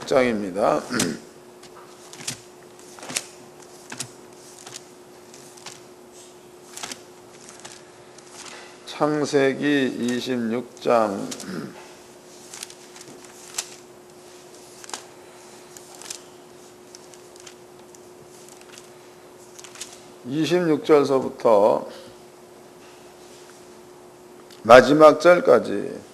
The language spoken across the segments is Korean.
26장입니다. 창세기 26장 26절서부터 마지막 절까지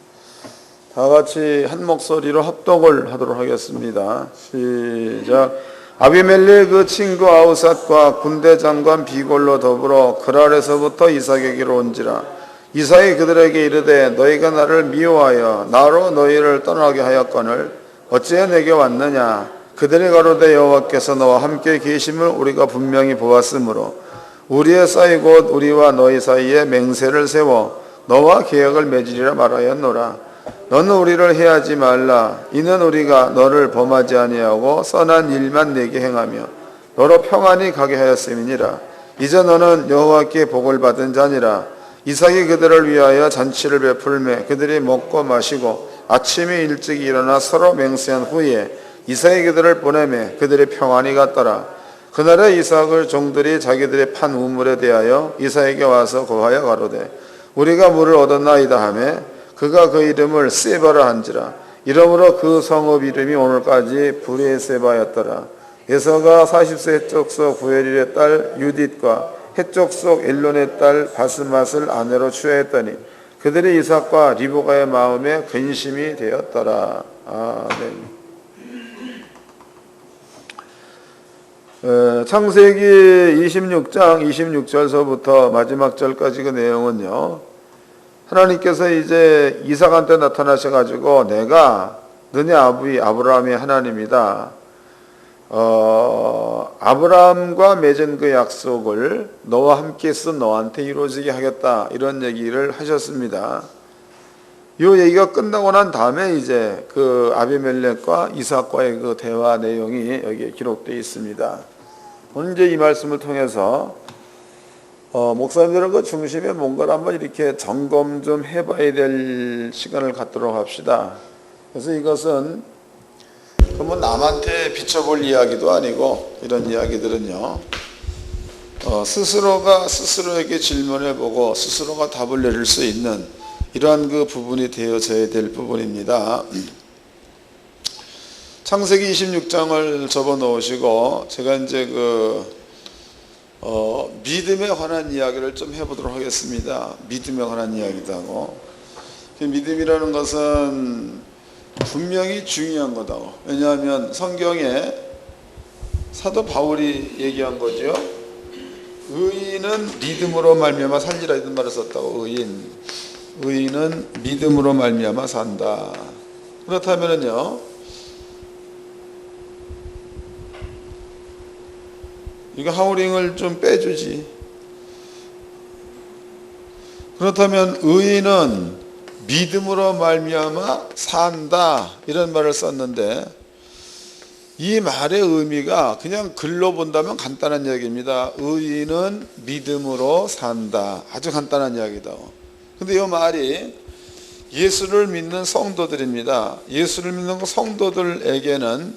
다 같이 한 목소리로 합독을 하도록 하겠습니다. 시작. 아비멜렉 그 친구 아우삿과 군대 장관 비골로 더불어 그랄에서부터 이삭에게로 온지라. 이삭이 그들에게 이르되 너희가 나를 미워하여 나로 너희를 떠나게 하였거늘 어찌해 내게 왔느냐. 그들이 가로되 여호와께서 너와 함께 계심을 우리가 분명히 보았으므로 우리의 사이 곧 우리와 너희 사이에 맹세를 세워 너와 계약을 맺으리라 말하였노라. 너는 우리를 해하지 말라. 이는 우리가 너를 범하지 아니하고 선한 일만 내게 행하며 너로 평안히 가게 하였음이니라. 이제 너는 여호와께 복을 받은 자니라. 이삭이 그들을 위하여 잔치를 베풀매 그들이 먹고 마시고 아침에 일찍 일어나 서로 맹세한 후에 이삭이 그들을 보내매 그들이 평안히 갔더라. 그날에 이삭을 종들이 자기들의 판 우물에 대하여 이삭에게 와서 고하여 가로되 우리가 물을 얻었나이다 하매 그가 그 이름을 세바라 한지라. 이러므로 그 성읍 이름이 오늘까지 브레세바였더라. 에서가 40세 해족속 부엘일의 딸 유딧과 해족속 엘론의 딸 바스맛을 아내로 취하였더니 그들이 이삭과 리브가의 마음에 근심이 되었더라. 아멘. 창세기 26장 26절서부터 마지막 절까지 그 내용은요, 하나님께서 이제 이삭한테 나타나셔가지고 내가 너네 아비 아브라함의 하나님이다. 아브라함과 맺은 그 약속을 너와 함께 쓴 너한테 이루어지게 하겠다, 이런 얘기를 하셨습니다. 이 얘기가 끝나고 난 다음에 이제 그 아비멜렉과 이삭과의 그 대화 내용이 여기에 기록되어 있습니다. 오늘 이제 이 말씀을 통해서 목사님들은 그 중심에 뭔가를 한번 이렇게 점검 좀 해봐야 될 시간을 갖도록 합시다. 그래서 이것은 뭐 남한테 비춰볼 이야기도 아니고, 이런 이야기들은요, 스스로가 스스로에게 질문해보고 스스로가 답을 내릴 수 있는 이러한 그 부분이 되어져야 될 부분입니다. 창세기 26장을 접어 놓으시고 제가 이제 믿음에 관한 이야기를 좀 해보도록 하겠습니다. 믿음에 관한 이야기도 하고, 믿음이라는 것은 분명히 중요한 거다고. 왜냐하면 성경에 사도 바울이 얘기한 거죠. 의인은 믿음으로 말미암아 살리라, 이런 말을 썼다고. 의인은 믿음으로 말미암아 산다. 그렇다면은요, 이거 하우링을 좀 빼주지. 그렇다면 의인은 믿음으로 말미암아 산다, 이런 말을 썼는데, 이 말의 의미가 그냥 글로 본다면 간단한 이야기입니다. 의인은 믿음으로 산다. 아주 간단한 이야기다. 근데 이 말이 예수를 믿는 성도들입니다. 예수를 믿는 성도들에게는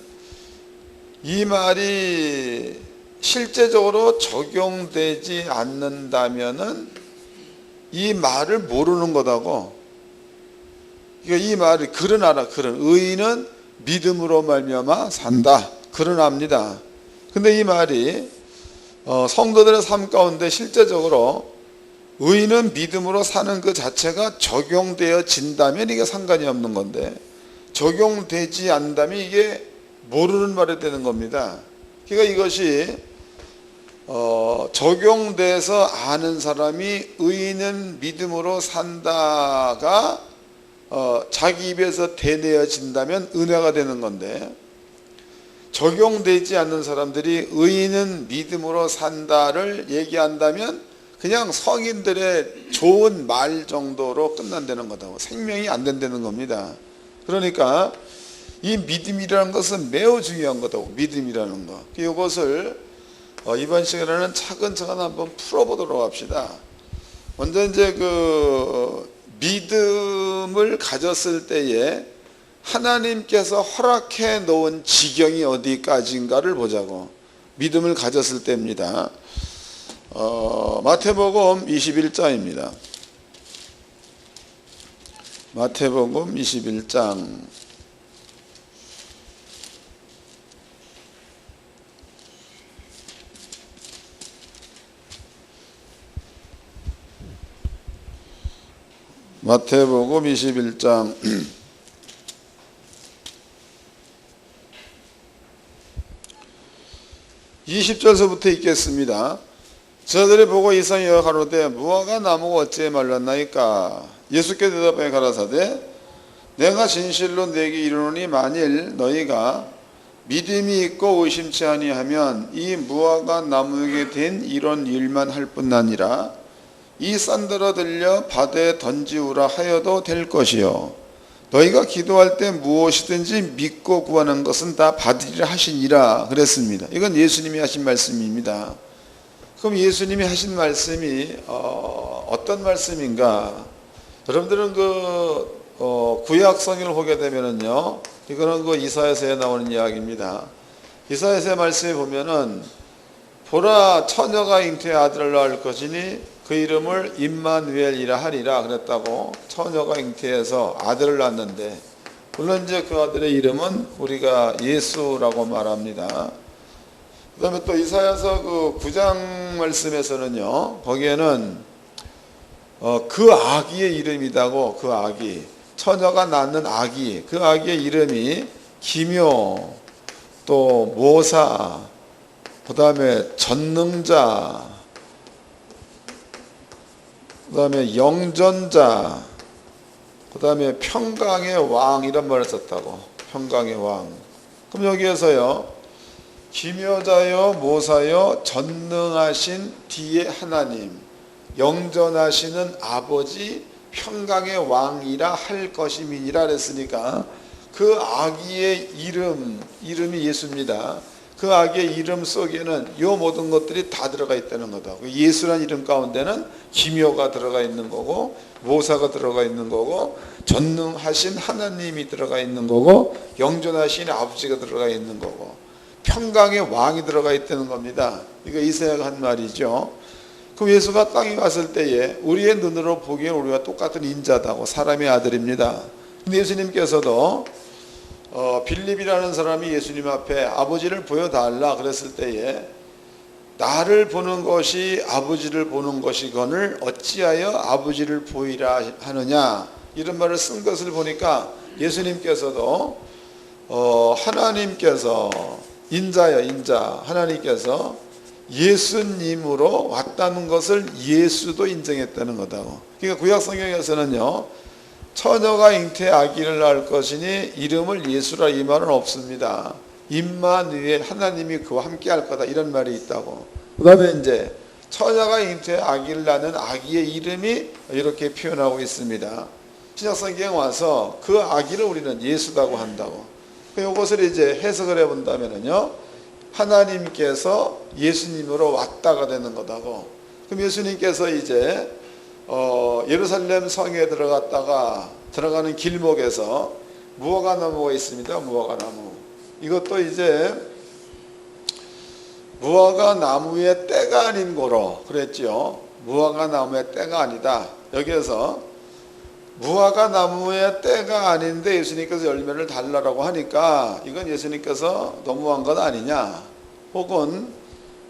이 말이 실제적으로 적용되지 않는다면은 이 말을 모르는 거다고. 이 말이 그러나라, 의인은 믿음으로 말미암아 산다, 그러납니다. 근데 이 말이 성도들의 삶 가운데 실제적으로 의인은 믿음으로 사는 그 자체가 적용되어진다면 이게 상관이 없는 건데, 적용되지 않는다면 이게 모르는 말이 되는 겁니다. 그러니까 이것이 적용돼서 아는 사람이 의인은 믿음으로 산다가 자기 입에서 되뇌어진다면 은혜가 되는 건데, 적용되지 않는 사람들이 의인은 믿음으로 산다를 얘기한다면 그냥 성인들의 좋은 말 정도로 끝난다는 거다. 생명이 안 된다는 겁니다. 그러니까 이 믿음이라는 것은 매우 중요한 거다고. 믿음이라는 거, 이것을 이번 시간에는 차근차근 한번 풀어보도록 합시다. 먼저 이제 믿음을 가졌을 때에 하나님께서 허락해 놓은 지경이 어디까지인가를 보자고 믿음을 가졌을 때입니다. 마태복음 21장입니다. 마태복음 21장 21장 20절서부터 읽겠습니다. 저들이 보고 이상히 여겨 가로되 무화과 나무가 어찌 말랐나이까. 예수께 대답하여 가라사대 내가 진실로 네게 이르노니 만일 너희가 믿음이 있고 의심치 아니하면 이 무화과 나무에게 된 이런 일만 할 뿐 아니라 이 산더러 들려 바다에 던지우라 하여도 될 것이요 너희가 기도할 때 무엇이든지 믿고 구하는 것은 다 받으리라 하시니라 그랬습니다. 이건 예수님이 하신 말씀입니다. 그럼 예수님이 하신 말씀이 어떤 말씀인가? 여러분들은 구약 성경을 보게 되면은요, 이거는 이사야서에 나오는 이야기입니다. 이사야서의 말씀에 보면은 보라 처녀가 잉태의 아들을 낳을 것이니 그 이름을 임마누엘이라 하리라 그랬다고. 처녀가 잉태해서 아들을 낳았는데, 물론 이제 그 아들의 이름은 우리가 예수라고 말합니다. 그 다음에 또 이사야서 9장 말씀에서는요, 거기에는 그 아기의 이름이다고. 그 아기, 처녀가 낳는 아기, 그 아기의 이름이 기묘, 또 모사, 그 다음에 전능자, 그 다음에 영전자, 그 다음에 평강의 왕, 이런 말을 썼다고. 평강의 왕. 그럼 여기에서요, 기묘자여 모사여 전능하신 뒤에 하나님, 영전하시는 아버지, 평강의 왕이라 할 것임이니라 그랬으니까 그 아기의 이름이 예수입니다. 그 아기의 이름 속에는 이 모든 것들이 다 들어가 있다는 거다. 예수라는 이름 가운데는 기묘가 들어가 있는 거고, 모사가 들어가 있는 거고, 전능하신 하나님이 들어가 있는 거고, 영존하신 아버지가 들어가 있는 거고, 평강의 왕이 들어가 있다는 겁니다. 이거 이사야가 한 말이죠. 그럼 예수가 땅에 왔을 때에 우리의 눈으로 보기엔 우리와 똑같은 인자다고, 사람의 아들입니다. 근데 예수님께서도 빌립이라는 사람이 예수님 앞에 아버지를 보여달라 그랬을 때에 나를 보는 것이 아버지를 보는 것이거늘 어찌하여 아버지를 보이라 하느냐, 이런 말을 쓴 것을 보니까 예수님께서도 하나님께서 인자여 인자, 하나님께서 예수님으로 왔다는 것을 예수도 인정했다는 거다고. 그러니까 구약 성경에서는요, 처녀가 잉태의 아기를 낳을 것이니 이름을 예수라 이 말은 없습니다. 임마누엘, 하나님이 그와 함께 할 거다, 이런 말이 있다고. 그 다음에 이제 처녀가 잉태의 아기를 낳는 아기의 이름이 이렇게 표현하고 있습니다. 신약 성경에 와서 그 아기를 우리는 예수라고 한다고. 이것을 이제 해석을 해본다면요, 하나님께서 예수님으로 왔다가 되는 거다고. 그럼 예수님께서 이제 예루살렘 성에 들어가는 길목에서 무화과 나무가 있습니다. 무화과 나무. 이것도 이제 무화과 나무의 때가 아닌 고로 그랬죠. 무화과 나무의 때가 아니다. 여기에서 무화과 나무의 때가 아닌데 예수님께서 열매를 달라고 하니까 이건 예수님께서 너무한 것 아니냐, 혹은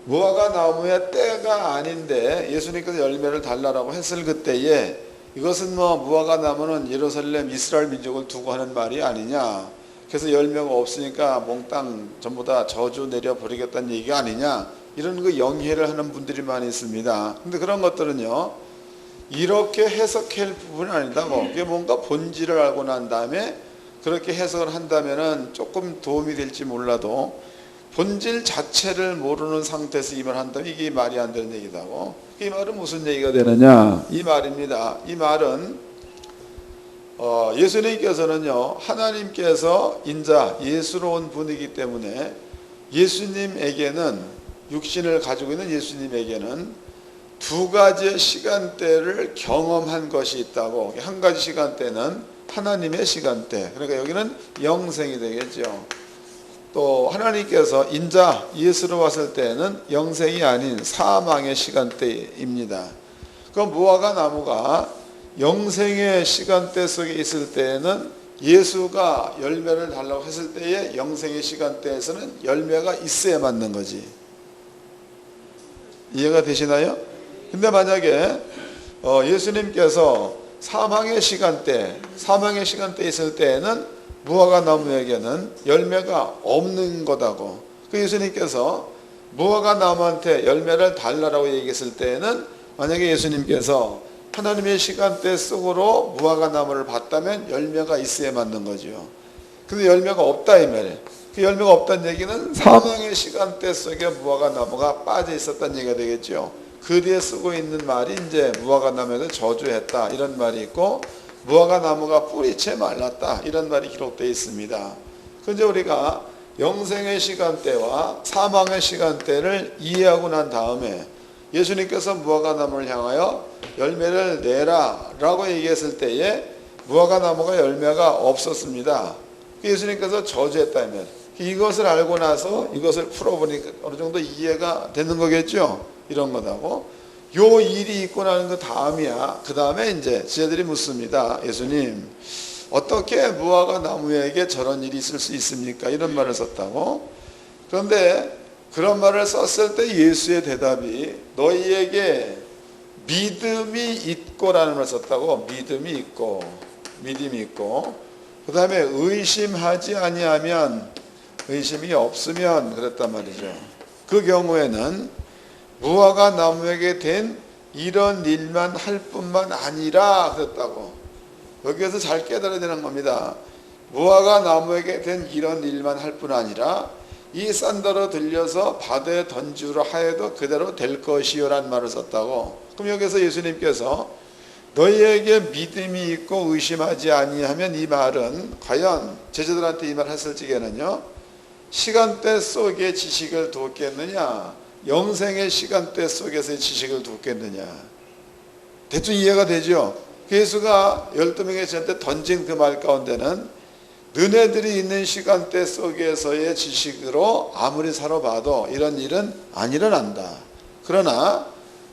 무화과 나무의 때가 아닌데 예수님께서 열매를 달라고 했을 그때에 이것은 무화과 나무는 예루살렘 이스라엘 민족을 두고 하는 말이 아니냐, 그래서 열매가 없으니까 몽땅 전부 다 저주 내려버리겠다는 얘기가 아니냐, 이런 영해를 하는 분들이 많이 있습니다. 근데 그런 것들은요, 이렇게 해석할 부분은 아니다고. 그게 뭔가 본질을 알고 난 다음에 그렇게 해석을 한다면은 조금 도움이 될지 몰라도 본질 자체를 모르는 상태에서 이 말을 한다면 이게 말이 안 되는 얘기다고. 이 말은 무슨 얘기가 되느냐, 이 말입니다. 이 말은 예수님께서는요, 하나님께서 인자 예수로운 분이기 때문에 예수님에게는, 육신을 가지고 있는 예수님에게는 두 가지의 시간대를 경험한 것이 있다고. 한 가지 시간대는 하나님의 시간대, 그러니까 여기는 영생이 되겠죠. 또 하나님께서 인자 예수로 왔을 때는 영생이 아닌 사망의 시간대입니다. 그 무화과 나무가 영생의 시간대 속에 있을 때에는 예수가 열매를 달라고 했을 때의 영생의 시간대에서는 열매가 있어야 맞는 거지. 이해가 되시나요? 근데 만약에 예수님께서 사망의 시간대에 있을 때에는 무화과 나무에게는 열매가 없는 거다고. 그 예수님께서 무화과 나무한테 열매를 달라고 얘기했을 때에는 만약에 예수님께서 하나님의 시간대 속으로 무화과 나무를 봤다면 열매가 있어야 맞는 거죠. 근데 열매가 없다 이 말이에요. 그 열매가 없다는 얘기는 사망의 시간대 속에 무화과 나무가 빠져 있었다는 얘기가 되겠죠. 그 뒤에 쓰고 있는 말이 이제 무화과 나무에도 저주했다 이런 말이 있고, 무화과 나무가 뿌리채 말랐다 이런 말이 기록되어 있습니다. 그런데 우리가 영생의 시간대와 사망의 시간대를 이해하고 난 다음에 예수님께서 무화과 나무를 향하여 열매를 내라 라고 얘기했을 때에 무화과 나무가 열매가 없었습니다. 예수님께서 저주했다면 이것을 알고 나서 이것을 풀어보니까 어느 정도 이해가 되는 거겠죠. 이런 거다고. 요 일이 있고 나는 그 다음이야. 그 다음에 이제 지혜들이 묻습니다. 예수님, 어떻게 무화과 나무에게 저런 일이 있을 수 있습니까? 이런 말을 썼다고. 그런데 그런 말을 썼을 때 예수의 대답이 너희에게 믿음이 있고라는 말을 썼다고. 믿음이 있고 그 다음에 의심하지 아니하면, 의심이 없으면 그랬단 말이죠. 그 경우에는 무화과 나무에게 된 이런 일만 할 뿐만 아니라 그랬다고. 여기에서 잘 깨달아야 되는 겁니다. 무화과 나무에게 된 이런 일만 할 뿐 아니라 이 산더러 들려서 바다에 던지우라 하여도 그대로 될 것이요 라는 말을 썼다고. 그럼 여기서 예수님께서 너희에게 믿음이 있고 의심하지 아니하면, 이 말은 과연 제자들한테 이 말을 했을 적에는요, 시간대 속에 지식을 두었겠느냐, 영생의 시간대 속에서의 지식을 두었겠느냐. 대충 이해가 되죠. 예수가 12명의 제자한테 던진 그 말 가운데는 너네들이 있는 시간대 속에서의 지식으로 아무리 살아봐도 이런 일은 안 일어난다. 그러나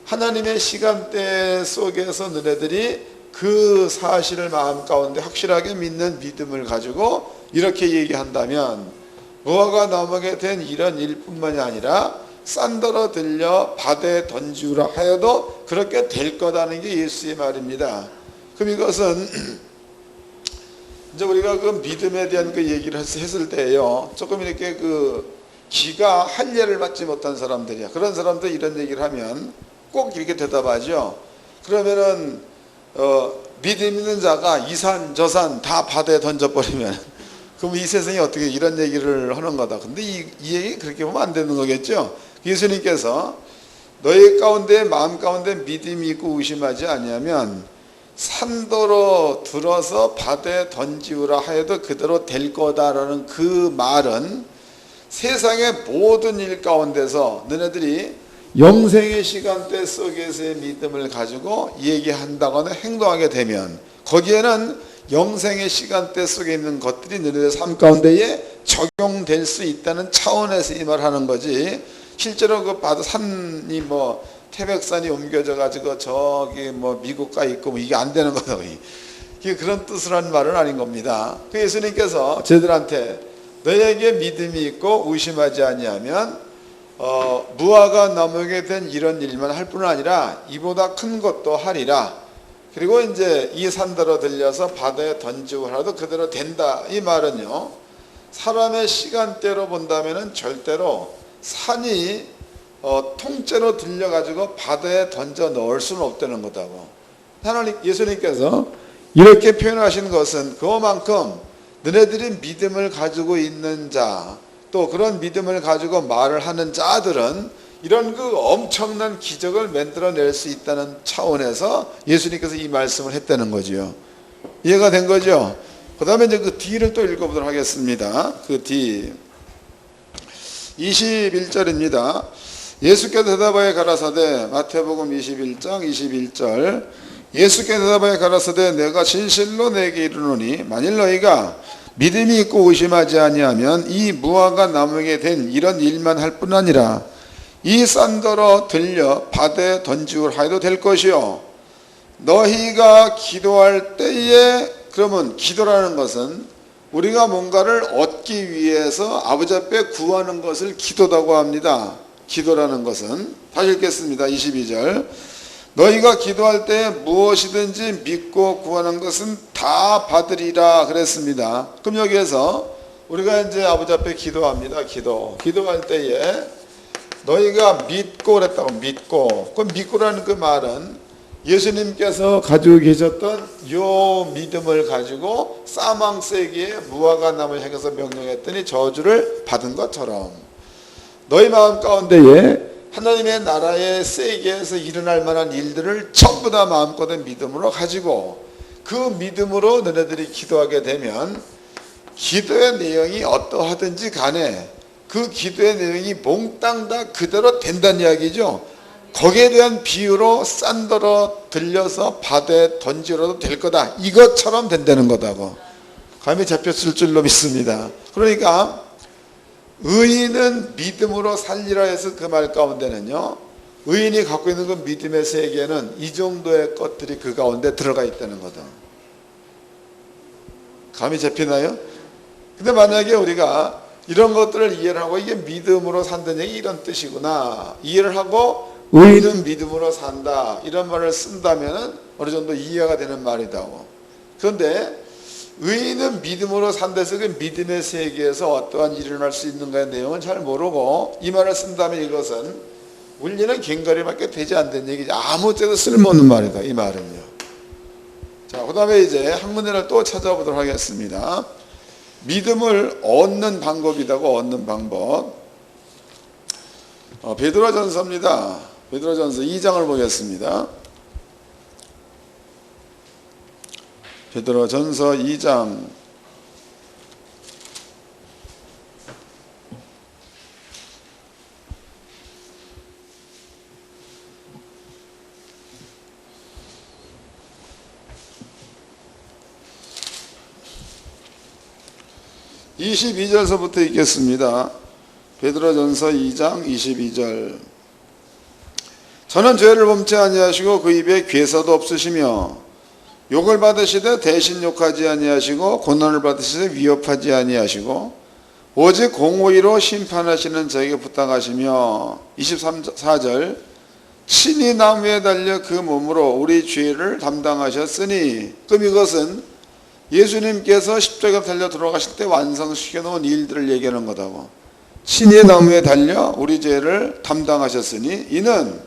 하나님의 시간대 속에서 너네들이 그 사실을 마음 가운데 확실하게 믿는 믿음을 가지고 이렇게 얘기한다면 무화과 나무에 된 이런 일뿐만이 아니라 산더러 들려 바다에 던지우라 하여도 그렇게 될 거다는 게 예수의 말입니다. 그럼 이것은 이제 우리가 그 믿음에 대한 그 얘기를 했을 때요, 조금 이렇게 그 기가 할례를 받지 못한 사람들이야. 그런 사람들 이런 얘기를 하면 꼭 이렇게 대답하죠. 그러면은 믿음 있는 자가 이 산 저 산 다 바다에 던져버리면 그럼 이 세상이 어떻게 이런 얘기를 하는 거다. 근데 이 얘기 그렇게 보면 안 되는 거겠죠. 예수님께서 너희 가운데 마음 가운데 믿음이 있고 의심하지 아니하면 산더러 들어서 바다에 던지우라 하여도 그대로 될 거다라는 그 말은 세상의 모든 일 가운데서 너네들이 영생의 시간대 속에서의 믿음을 가지고 얘기한다거나 행동하게 되면 거기에는 영생의 시간대 속에 있는 것들이 너희들의 삶 가운데에 적용될 수 있다는 차원에서 이 말을 하는 거지. 실제로 그 바다 산이 뭐 태백산이 옮겨져 가지고 저기 뭐 미국 가 있고 뭐 이게 안 되는 거다. 이게 그런 뜻을 하는 말은 아닌 겁니다. 그 예수님께서 저희들한테 너희에게 믿음이 있고 의심하지 아니하면 무화과 나무에게 된 이런 일만 할 뿐 아니라 이보다 큰 것도 하리라. 그리고 이제 이 산더러 들려서 바다에 던지고 하라도 그대로 된다. 이 말은요, 사람의 시간대로 본다면은 절대로 산이 통째로 들려가지고 바다에 던져 넣을 수는 없다는 거다고. 하나님 예수님께서 이렇게 표현하신 것은 그만큼 너네들이 믿음을 가지고 있는 자, 또 그런 믿음을 가지고 말을 하는 자들은 이런 그 엄청난 기적을 만들어낼 수 있다는 차원에서 예수님께서 이 말씀을 했다는 거죠. 이해가 된 거죠? 그 다음에 이제 그 뒤를 또 읽어보도록 하겠습니다. 그 뒤 21절입니다. 예수께서 대답하여 가라사대, 마태복음 21장 21절, 예수께서 대답하여 가라사대 내가 진실로 내게 이르노니 만일 너희가 믿음이 있고 의심하지 아니하면 이 무화과 나무에 된 이런 일만 할 뿐 아니라 이 산더러 들려 바다에 던지우라 하여도 될 것이요 너희가 기도할 때에 그러면 기도라는 것은 우리가 뭔가를 얻기 위해서 아버지 앞에 구하는 것을 기도라고 합니다. 기도라는 것은 다시 읽겠습니다. 22절 너희가 기도할 때 무엇이든지 믿고 구하는 것은 다 받으리라 그랬습니다. 그럼 여기에서 우리가 이제 아버지 앞에 기도합니다. 기도할 때에 너희가 믿고 그랬다고 믿고 그 믿고라는 그 말은 예수님께서 가지고 계셨던 요 믿음을 가지고 사망세기에 무화과 나무를 향해서 명령했더니 저주를 받은 것처럼 너희 마음 가운데에 하나님의 나라의 세계에서 일어날 만한 일들을 전부 다 마음껏의 믿음으로 가지고 그 믿음으로 너네들이 기도하게 되면 기도의 내용이 어떠하든지 간에 그 기도의 내용이 몽땅 다 그대로 된다는 이야기죠. 거기에 대한 비유로 산더러 들려서 바다에 던지러도 될 거다. 이것처럼 된다는 거다고. 감이 잡혔을 줄로 믿습니다. 그러니까 의인은 믿음으로 살리라 해서 그 말 가운데는요. 의인이 갖고 있는 그 믿음의 세계는 이 정도의 것들이 그 가운데 들어가 있다는 거다. 감이 잡히나요? 근데 만약에 우리가 이런 것들을 이해를 하고 이게 믿음으로 산다는 얘기 이런 뜻이구나. 이해를 하고 의인은 믿음으로 산다. 이런 말을 쓴다면 어느 정도 이해가 되는 말이다고. 그런데 의인은 믿음으로 산다해서 그 믿음의 세계에서 어떠한 일이 일어날 수 있는가의 내용은 잘 모르고 이 말을 쓴다면 이것은 울리는 갱가리밖에 되지 않는 얘기지. 아무 때도 쓸모없는 말이다. 이 말은요. 자, 그 다음에 이제 한 문제를 또 찾아보도록 하겠습니다. 믿음을 얻는 방법이라고 얻는 방법. 베드로전서입니다. 베드로전서 2장을 보겠습니다. 베드로전서 2장 22절서부터 읽겠습니다. 베드로전서 2장 22절 저는 죄를 범치 아니하시고 그 입에 괴사도 없으시며 욕을 받으시되 대신 욕하지 아니하시고 고난을 받으시되 위협하지 아니하시고 오직 공의로 심판하시는 저에게 부탁하시며 24절 친히 나무에 달려 그 몸으로 우리 죄를 담당하셨으니 그럼 이것은 예수님께서 십자가에 달려 돌아가실 때 완성시켜 놓은 일들을 얘기하는 거다고. 친히 나무에 달려 우리 죄를 담당하셨으니 이는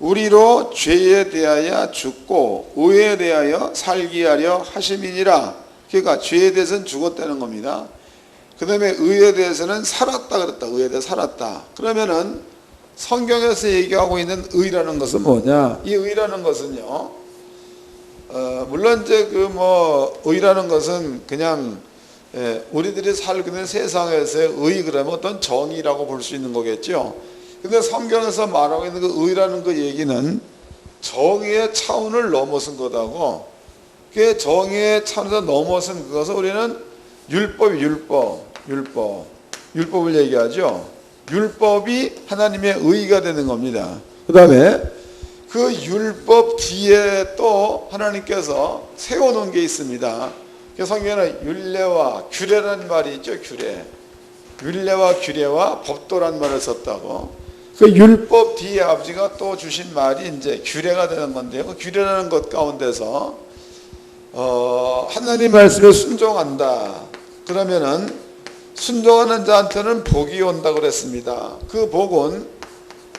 우리로 죄에 대하여 죽고 의에 대하여 살게 하려 하심이니라. 그러니까 죄에 대해서는 죽었다는 겁니다. 그 다음에 의에 대해서는 살았다 그랬다. 의에 대해 살았다. 그러면은 성경에서 얘기하고 있는 의라는 것은 뭐냐? 이 의라는 것은요. 물론 이제 의라는 것은 그냥 우리들이 살고 있는 세상에서의 의 그러면 어떤 정의라고 볼 수 있는 거겠죠. 근데 성경에서 말하고 있는 그 의라는 그 얘기는 정의의 차원을 넘어선 거다고. 그 정의의 차원에서 넘어선 그것을 우리는 율법을 얘기하죠. 율법이 하나님의 의가 되는 겁니다. 그 다음에 그 율법 뒤에 또 하나님께서 세워놓은 게 있습니다. 성경에는 율례와 규례라는 말이 있죠. 율례와 규례와 법도란 말을 썼다고. 그 율법 뒤에 아버지가 또 주신 말이 이제 규례가 되는 건데요. 그 규례라는 것 가운데서 하나님 말씀에 순종한다. 그러면은 순종하는 자한테는 복이 온다고 그랬습니다. 그 복은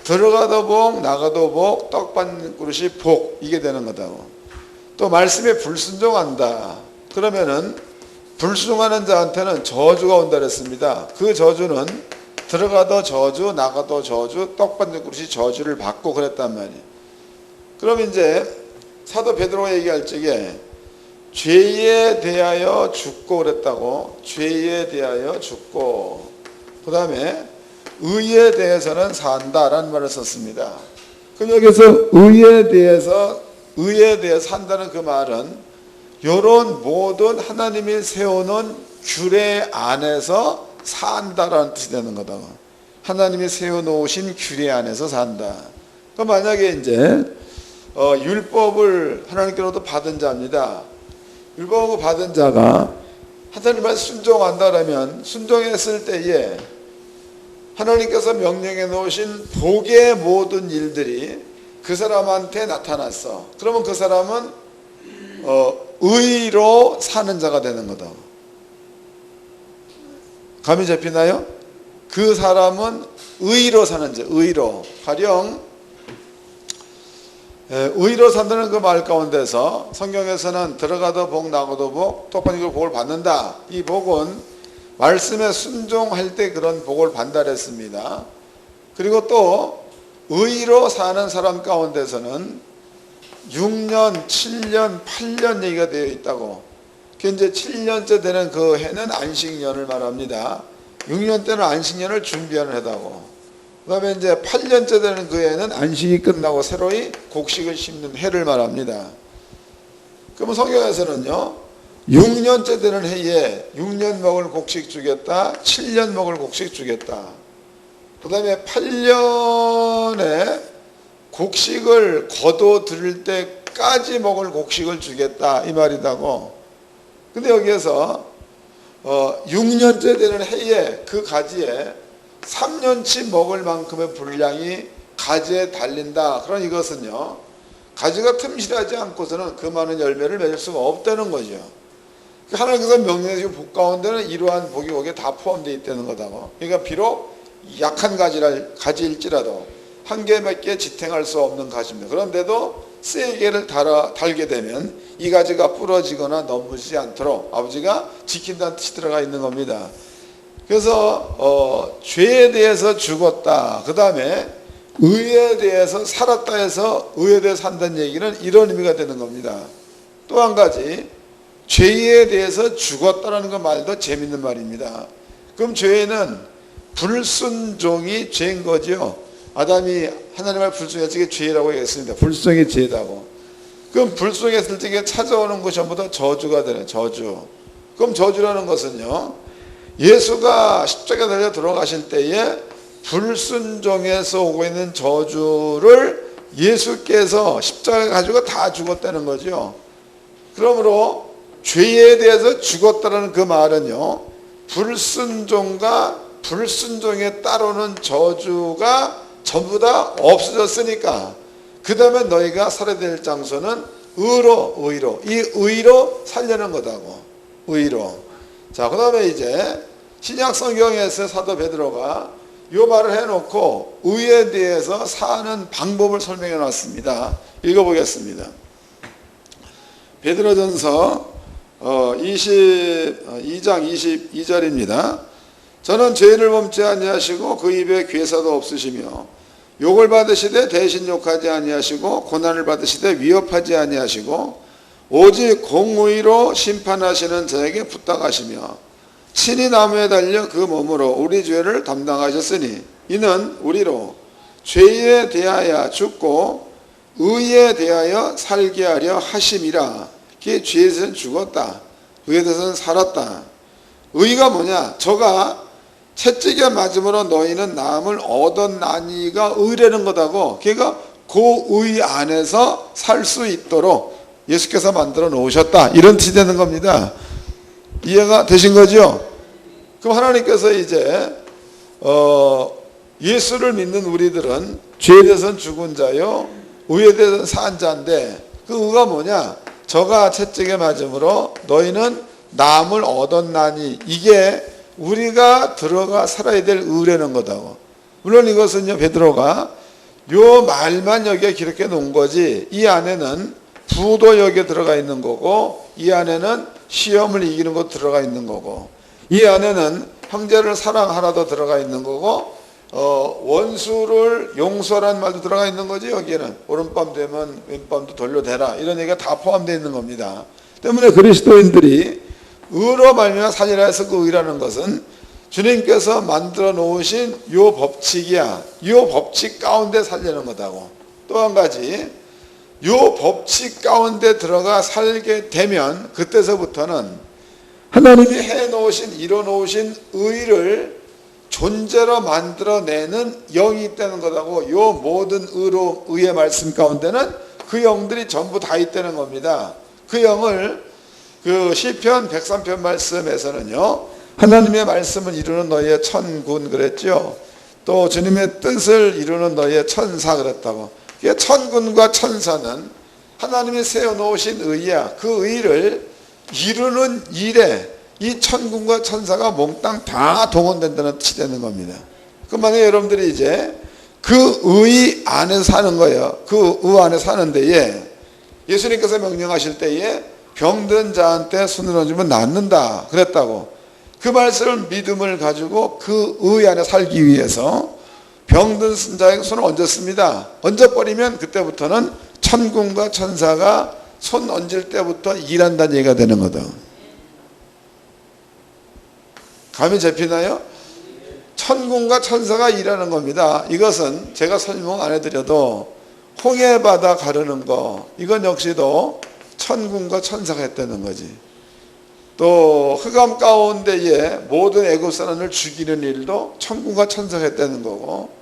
들어가도 복, 나가도 복, 떡 받는 그릇이 복, 이게 되는 거다고. 또 말씀에 불순종한다. 그러면은 불순종하는 자한테는 저주가 온다 그랬습니다. 그 저주는 들어가도 저주, 나가도 저주, 떡 받는 그릇이 저주를 받고 그랬단 말이에요. 그럼 이제 사도 베드로가 얘기할 적에 죄에 대하여 죽고 그랬다고. 죄에 대하여 죽고 그 다음에 의에 대해서는 산다라는 말을 썼습니다. 그럼 여기서 의에 대해서 의에 대해서 산다는 그 말은 이런 모든 하나님이 세워놓은 규례 안에서 산다라는 뜻이 되는 거다. 하나님이 세워놓으신 규례 안에서 산다. 그럼 만약에 이제 율법을 하나님께로부터 받은 자입니다. 율법을 받은 자가 하나님 말 순종한다라면 순종했을 때에 하나님께서 명령해 놓으신 복의 모든 일들이 그 사람한테 나타났어. 그러면 그 사람은 의로 사는 자가 되는 거다. 감이 잡히나요? 그 사람은 의로 사는 자, 의로. 가령 의로 산다는 그 말 가운데서 성경에서는 들어가도 복 나가도 복 똑바로 복을 받는다. 이 복은 말씀에 순종할 때 그런 복을 반달했습니다. 그리고 또 의로 사는 사람 가운데서는 6년, 7년, 8년 얘기가 되어 있다고. 이제 7년째 되는 그 해는 안식년을 말합니다. 6년 때는 안식년을 준비하는 해다고. 그 다음에 이제 8년째 되는 그 해는 안식이 끝나고 새로이 곡식을 심는 해를 말합니다. 그러면 성경에서는요, 6년째 되는 해에 6년 먹을 곡식 주겠다, 7년 먹을 곡식 주겠다. 그 다음에 8년에 곡식을 거둬 들일 때까지 먹을 곡식을 주겠다, 이 말이다고. 근데 여기에서 6년째 되는 해에 그 가지에 3년치 먹을 만큼의 분량이 가지에 달린다. 그런 이것은요, 가지가 틈실하지 않고서는 그 많은 열매를 맺을 수가 없다는 거죠. 하나님께서 명령해 주신 복 가운데는 이러한 복이 거기에 다 포함되어 있다는 거다고. 그러니까 비록 약한 가지일지라도 한 개 몇 개 지탱할 수 없는 가지입니다. 그런데도 세 개를 달게 되면 이 가지가 부러지거나 넘어지지 않도록 아버지가 지킨다는 뜻이 들어가 있는 겁니다. 그래서 죄에 대해서 죽었다, 그 다음에 의에 대해서 살았다 해서 의에 대해서 산다는 얘기는 이런 의미가 되는 겁니다. 또 한 가지, 죄에 대해서 죽었다는 그 말도 재밌는 말입니다. 그럼 죄는 불순종이 죄인 거죠. 아담이 하나님을 불순했을 때 죄라고 얘기했습니다. 불순종이 죄다고. 그럼 불순했을 때 찾아오는 것이 전부 다 저주가 되는 저주. 그럼 저주라는 것은요, 예수가 십자가에 달려 들어가실 때에 불순종에서 오고 있는 저주를 예수께서 십자가에 가지고 다 죽었다는 거죠. 그러므로 죄에 대해서 죽었다는 그 말은요, 불순종과 불순종에 따르는 저주가 전부 다 없어졌으니까 그 다음에 너희가 살아야 될 장소는 의로 이 의로 살려는 거다고. 의로. 자, 그 다음에 이제 신약 성경에서 사도 베드로가 이 말을 해놓고 의에 대해서 사는 방법을 설명해 놨습니다. 읽어보겠습니다. 베드로전서 22장 22절입니다. 저는 죄인을 범치 아니하시고 그 입에 괴사도 없으시며 욕을 받으시되 대신 욕하지 아니하시고 고난을 받으시되 위협하지 아니하시고 오직 공의로 심판하시는 자에게 부탁하시며 친히 나무에 달려 그 몸으로 우리 죄를 담당하셨으니 이는 우리로 죄에 대하여 죽고 의에 대하여 살게 하려 하심이라. 그게 죄에 대해서는 죽었다, 의에 대해서는 살았다. 의가 뭐냐? 저가 채찍에 맞음으로 너희는 남을 얻었나니가 의라는 거다고. 그러니까 그 의 안에서 살 수 있도록 예수께서 만들어 놓으셨다, 이런 뜻이 되는 겁니다. 이해가 되신 거죠? 그럼 하나님께서 이제 예수를 믿는 우리들은 죄에 대해서는 죽은 자요, 의에 대해서는 산 자인데, 그 의가 뭐냐? 저가 채찍에 맞음으로 너희는 남을 얻었나니, 이게 우리가 들어가 살아야 될 의라는 거다고. 물론 이것은요, 베드로가 요 말만 여기에 기록해 놓은 거지, 이 안에는 부도 여기에 들어가 있는 거고, 이 안에는 시험을 이기는 것 들어가 있는 거고, 이 안에는 형제를 사랑하라도 들어가 있는 거고, 원수를 용서라는 말도 들어가 있는 거지. 여기에는 오른밤 되면 왼밤도 돌려대라, 이런 얘기가 다 포함되어 있는 겁니다. 때문에 그리스도인들이 의로 말미암아 살리라 해서 그 의라는 것은 주님께서 만들어 놓으신 요 법칙이야. 요 법칙 가운데 살리는 거다고. 또 한 가지, 요 법칙 가운데 들어가 살게 되면 그때서부터는 하나님이 해놓으신 이뤄놓으신 의를 존재로 만들어내는 영이 있다는 것하고 요 모든 의의 말씀 가운데는 그 영들이 전부 다 있다는 겁니다. 그 영을 그 시편 103편 말씀에서는요, 하나님의 말씀을 이루는 너희의 천군 그랬죠. 또 주님의 뜻을 이루는 너희의 천사 그랬다고. 천군과 천사는 하나님이 세워놓으신 의야. 그 의를 이루는 일에 이 천군과 천사가 몽땅 다 동원된다는 뜻이 되는 겁니다. 그만에 여러분들이 이제 그 의 안에 사는 거예요. 그 의 안에 사는 데에 예수님께서 명령하실 때에 병든 자한테 손을 얹으면 낫는다 그랬다고. 그 말씀을 믿음을 가지고 그 의 안에 살기 위해서 병든 자에게 손을 얹었습니다. 얹어버리면 그때부터는 천군과 천사가 손 얹을 때부터 일한다는 얘기가 되는 거다. 감이 잡히나요? 천군과 천사가 일하는 겁니다. 이것은 제가 설명 안 해드려도 홍해바다 가르는 거, 이건 역시도 천군과 천사가 했다는 거지. 또 흑암 가운데에 모든 애굽 사람을 죽이는 일도 천군과 천사가 했다는 거고,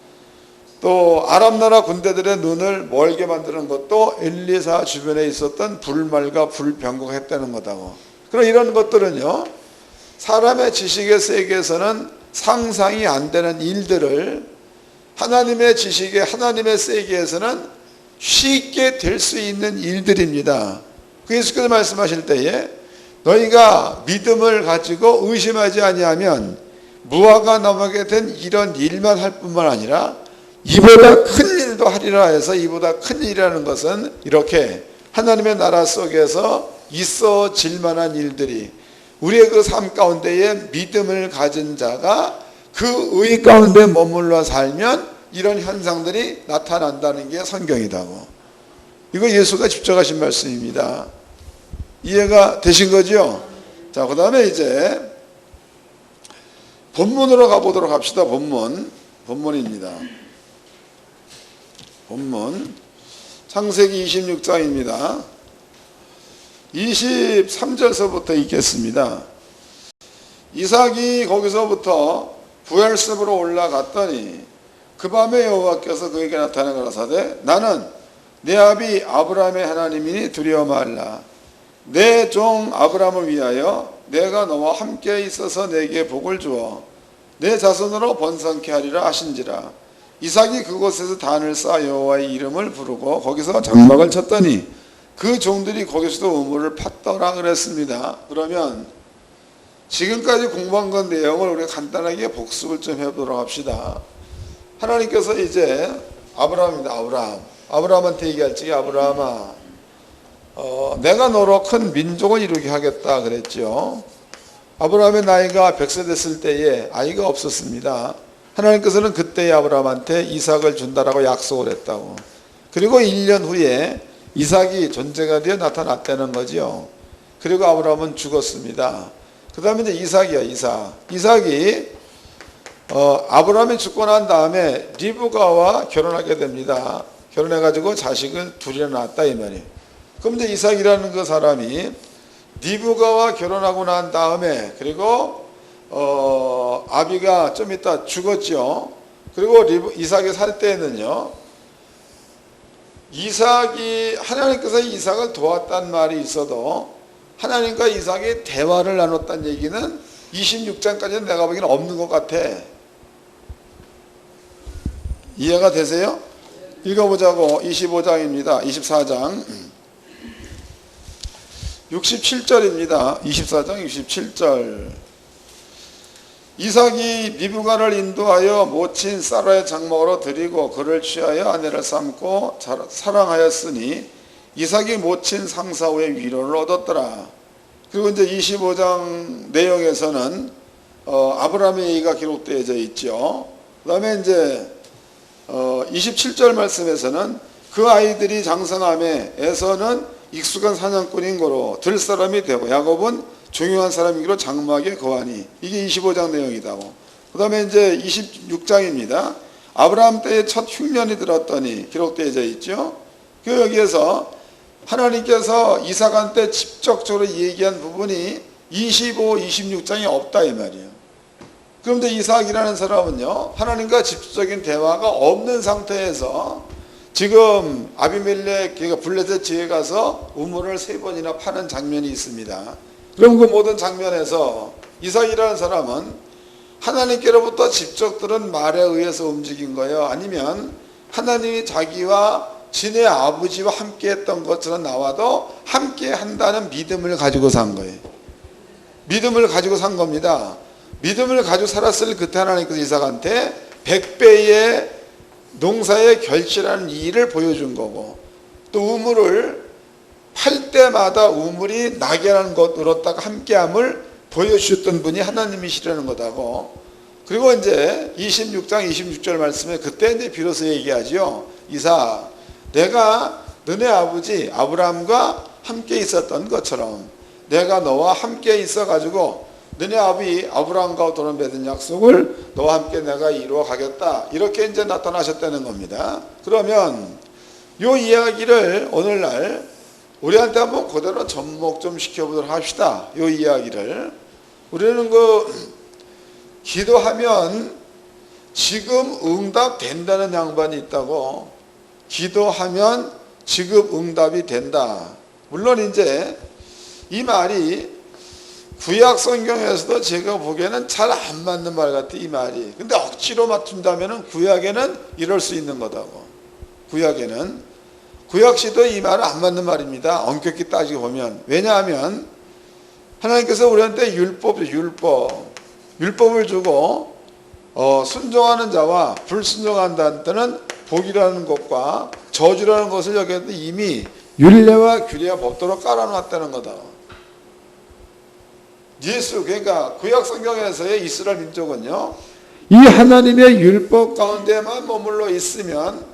또 아람 나라 군대들의 눈을 멀게 만드는 것도 엘리사 주변에 있었던 불말과 불병거가 했다는 거다고. 그럼 이런 것들은요, 사람의 지식의 세계에서는 상상이 안 되는 일들을 하나님의 지식의 하나님의 세계에서는 쉽게 될 수 있는 일들입니다. 그 예수께서 말씀하실 때에 너희가 믿음을 가지고 의심하지 아니하면 무화과 나무에 된 이런 일만 할 뿐만 아니라 이보다 큰 일도 하리라 해서, 이보다 큰 일이라는 것은 이렇게 하나님의 나라 속에서 있어질 만한 일들이 우리의 그 삶 가운데에 믿음을 가진 자가 그 의 가운데 머물러 살면 이런 현상들이 나타난다는 게 성경이다고. 이거 예수가 직접 하신 말씀입니다. 이해가 되신 거죠? 자, 그 다음에 이제 본문으로 가보도록 합시다. 본문입니다. 본문 창세기 26장입니다. 23절서부터 읽겠습니다. 이삭이 거기서부터 부엘셉으로 올라갔더니 그 밤에 여호와께서 그에게 나타나 가라사대 나는 내 아비 아브라함의 하나님이니 두려워 말라. 내 종 아브라함을 위하여 내가 너와 함께 있어서 내게 복을 주어 내 자손으로 번성케 하리라 하신지라. 이삭이 그곳에서 단을 쌓아 여호와의 이름을 부르고 거기서 장막을 쳤더니 그 종들이 거기서도 우물을 팠더라 그랬습니다. 그러면 지금까지 공부한 건 내용을 우리가 간단하게 복습을 좀 해보도록 합시다. 하나님께서 이제 아브라함입니다. 아브라함한테 얘기할 적에 아브라함아, 내가 너로 큰 민족을 이루게 하겠다 그랬죠. 아브라함의 나이가 100세 됐을 때에 아이가 없었습니다. 하나님께서는 그때의 아브라함한테 이삭을 준다라고 약속을 했다고. 그리고 1년 후에 이삭이 존재가 되어 나타났다는 거죠. 그리고 아브라함은 죽었습니다. 그 다음에 이제 이삭이 아브라함이 죽고 난 다음에 리브가와 결혼하게 됩니다. 결혼해가지고 자식을 둘이나 낳았다 이 말이에요. 그럼 이제 이삭이라는 그 사람이 리브가와 결혼하고 난 다음에, 그리고 아비가 좀 이따 죽었죠. 그리고 이삭이 살 때에는요, 하나님께서 이삭을 도왔다는 말이 있어도 하나님과 이삭이 대화를 나눴다는 얘기는 26장까지는 내가 보기에는 없는 것 같아. 이해가 되세요? 읽어보자고. 25장입니다. 24장 67절입니다. 24장 67절. 이삭이 리브가를 인도하여 모친 사라의 장막으로 들이고 그를 취하여 아내를 삼고 사랑하였으니 이삭이 모친 상사 후에 위로를 얻었더라. 그리고 이제 25장 내용에서는 아브라함의 얘기가 기록되어져 있죠. 그 다음에 이제 27절 말씀에서는 그 아이들이 장성함에 에서는 익숙한 사냥꾼인 거로 들 사람이 되고 야곱은 중요한 사람이기로 장막에 거하니, 이게 25장 내용이다고. 그 다음에 이제 26장입니다. 아브라함 때에 첫 흉년이 들었더니 기록되어져 있죠. 그 여기에서 하나님께서 이삭한 때 직접적으로 얘기한 부분이 25, 26장에 없다 이 말이에요. 그런데 이삭이라는 사람은요, 하나님과 직접적인 대화가 없는 상태에서 지금 아비멜렉, 그러니까 블레셋 지에 가서 우물을 3번이나 파는 장면이 있습니다. 그럼 그 모든 장면에서 이삭이라는 사람은 하나님께로부터 직접 들은 말에 의해서 움직인 거예요? 아니면 하나님이 자기와 진의 아버지와 함께 했던 것처럼 나와도 함께 한다는 믿음을 가지고 산 거예요. 믿음을 가지고 산 겁니다. 믿음을 가지고 살았을 그때 하나님께서 이삭한테 100배의 농사의 결실하는 일을 보여준 거고, 또 우물을 팔 때마다 우물이 나게 하는 것으로다가 함께함을 보여주셨던 분이 하나님이시라는 거다고. 그리고 이제 26장 26절 말씀에 그때 이제 비로소 얘기하죠. 이삭, 내가 너네 아버지 아브라함과 함께 있었던 것처럼 내가 너와 함께 있어가지고 너네 아비 아브라함과 도는 맺은 약속을 너와 함께 내가 이루어 가겠다, 이렇게 이제 나타나셨다는 겁니다. 그러면 이 이야기를 오늘날 우리한테 한번 그대로 접목 좀 시켜보도록 합시다. 이 이야기를 우리는 기도하면 지금 응답 된다는 양반이 있다고. 기도하면 지금 응답이 된다. 물론 이제 이 말이 구약 성경에서도 제가 보기에는 잘 안 맞는 말 같아, 이 말이. 근데 억지로 맞춘다면 구약에는 이럴 수 있는 거다고. 구약시도 이 말은 안 맞는 말입니다. 엄격히 따지고 보면. 왜냐하면 하나님께서 우리한테 율법을 주고 순종하는 자와 불순종하는 자는 복이라는 것과 저주라는 것을 여기에 이미 율례와 규례와 법도로 깔아놨다는 거다. 그러니까 구약 성경에서의 이스라엘 민족은요, 이 하나님의 율법 가운데만 머물러 있으면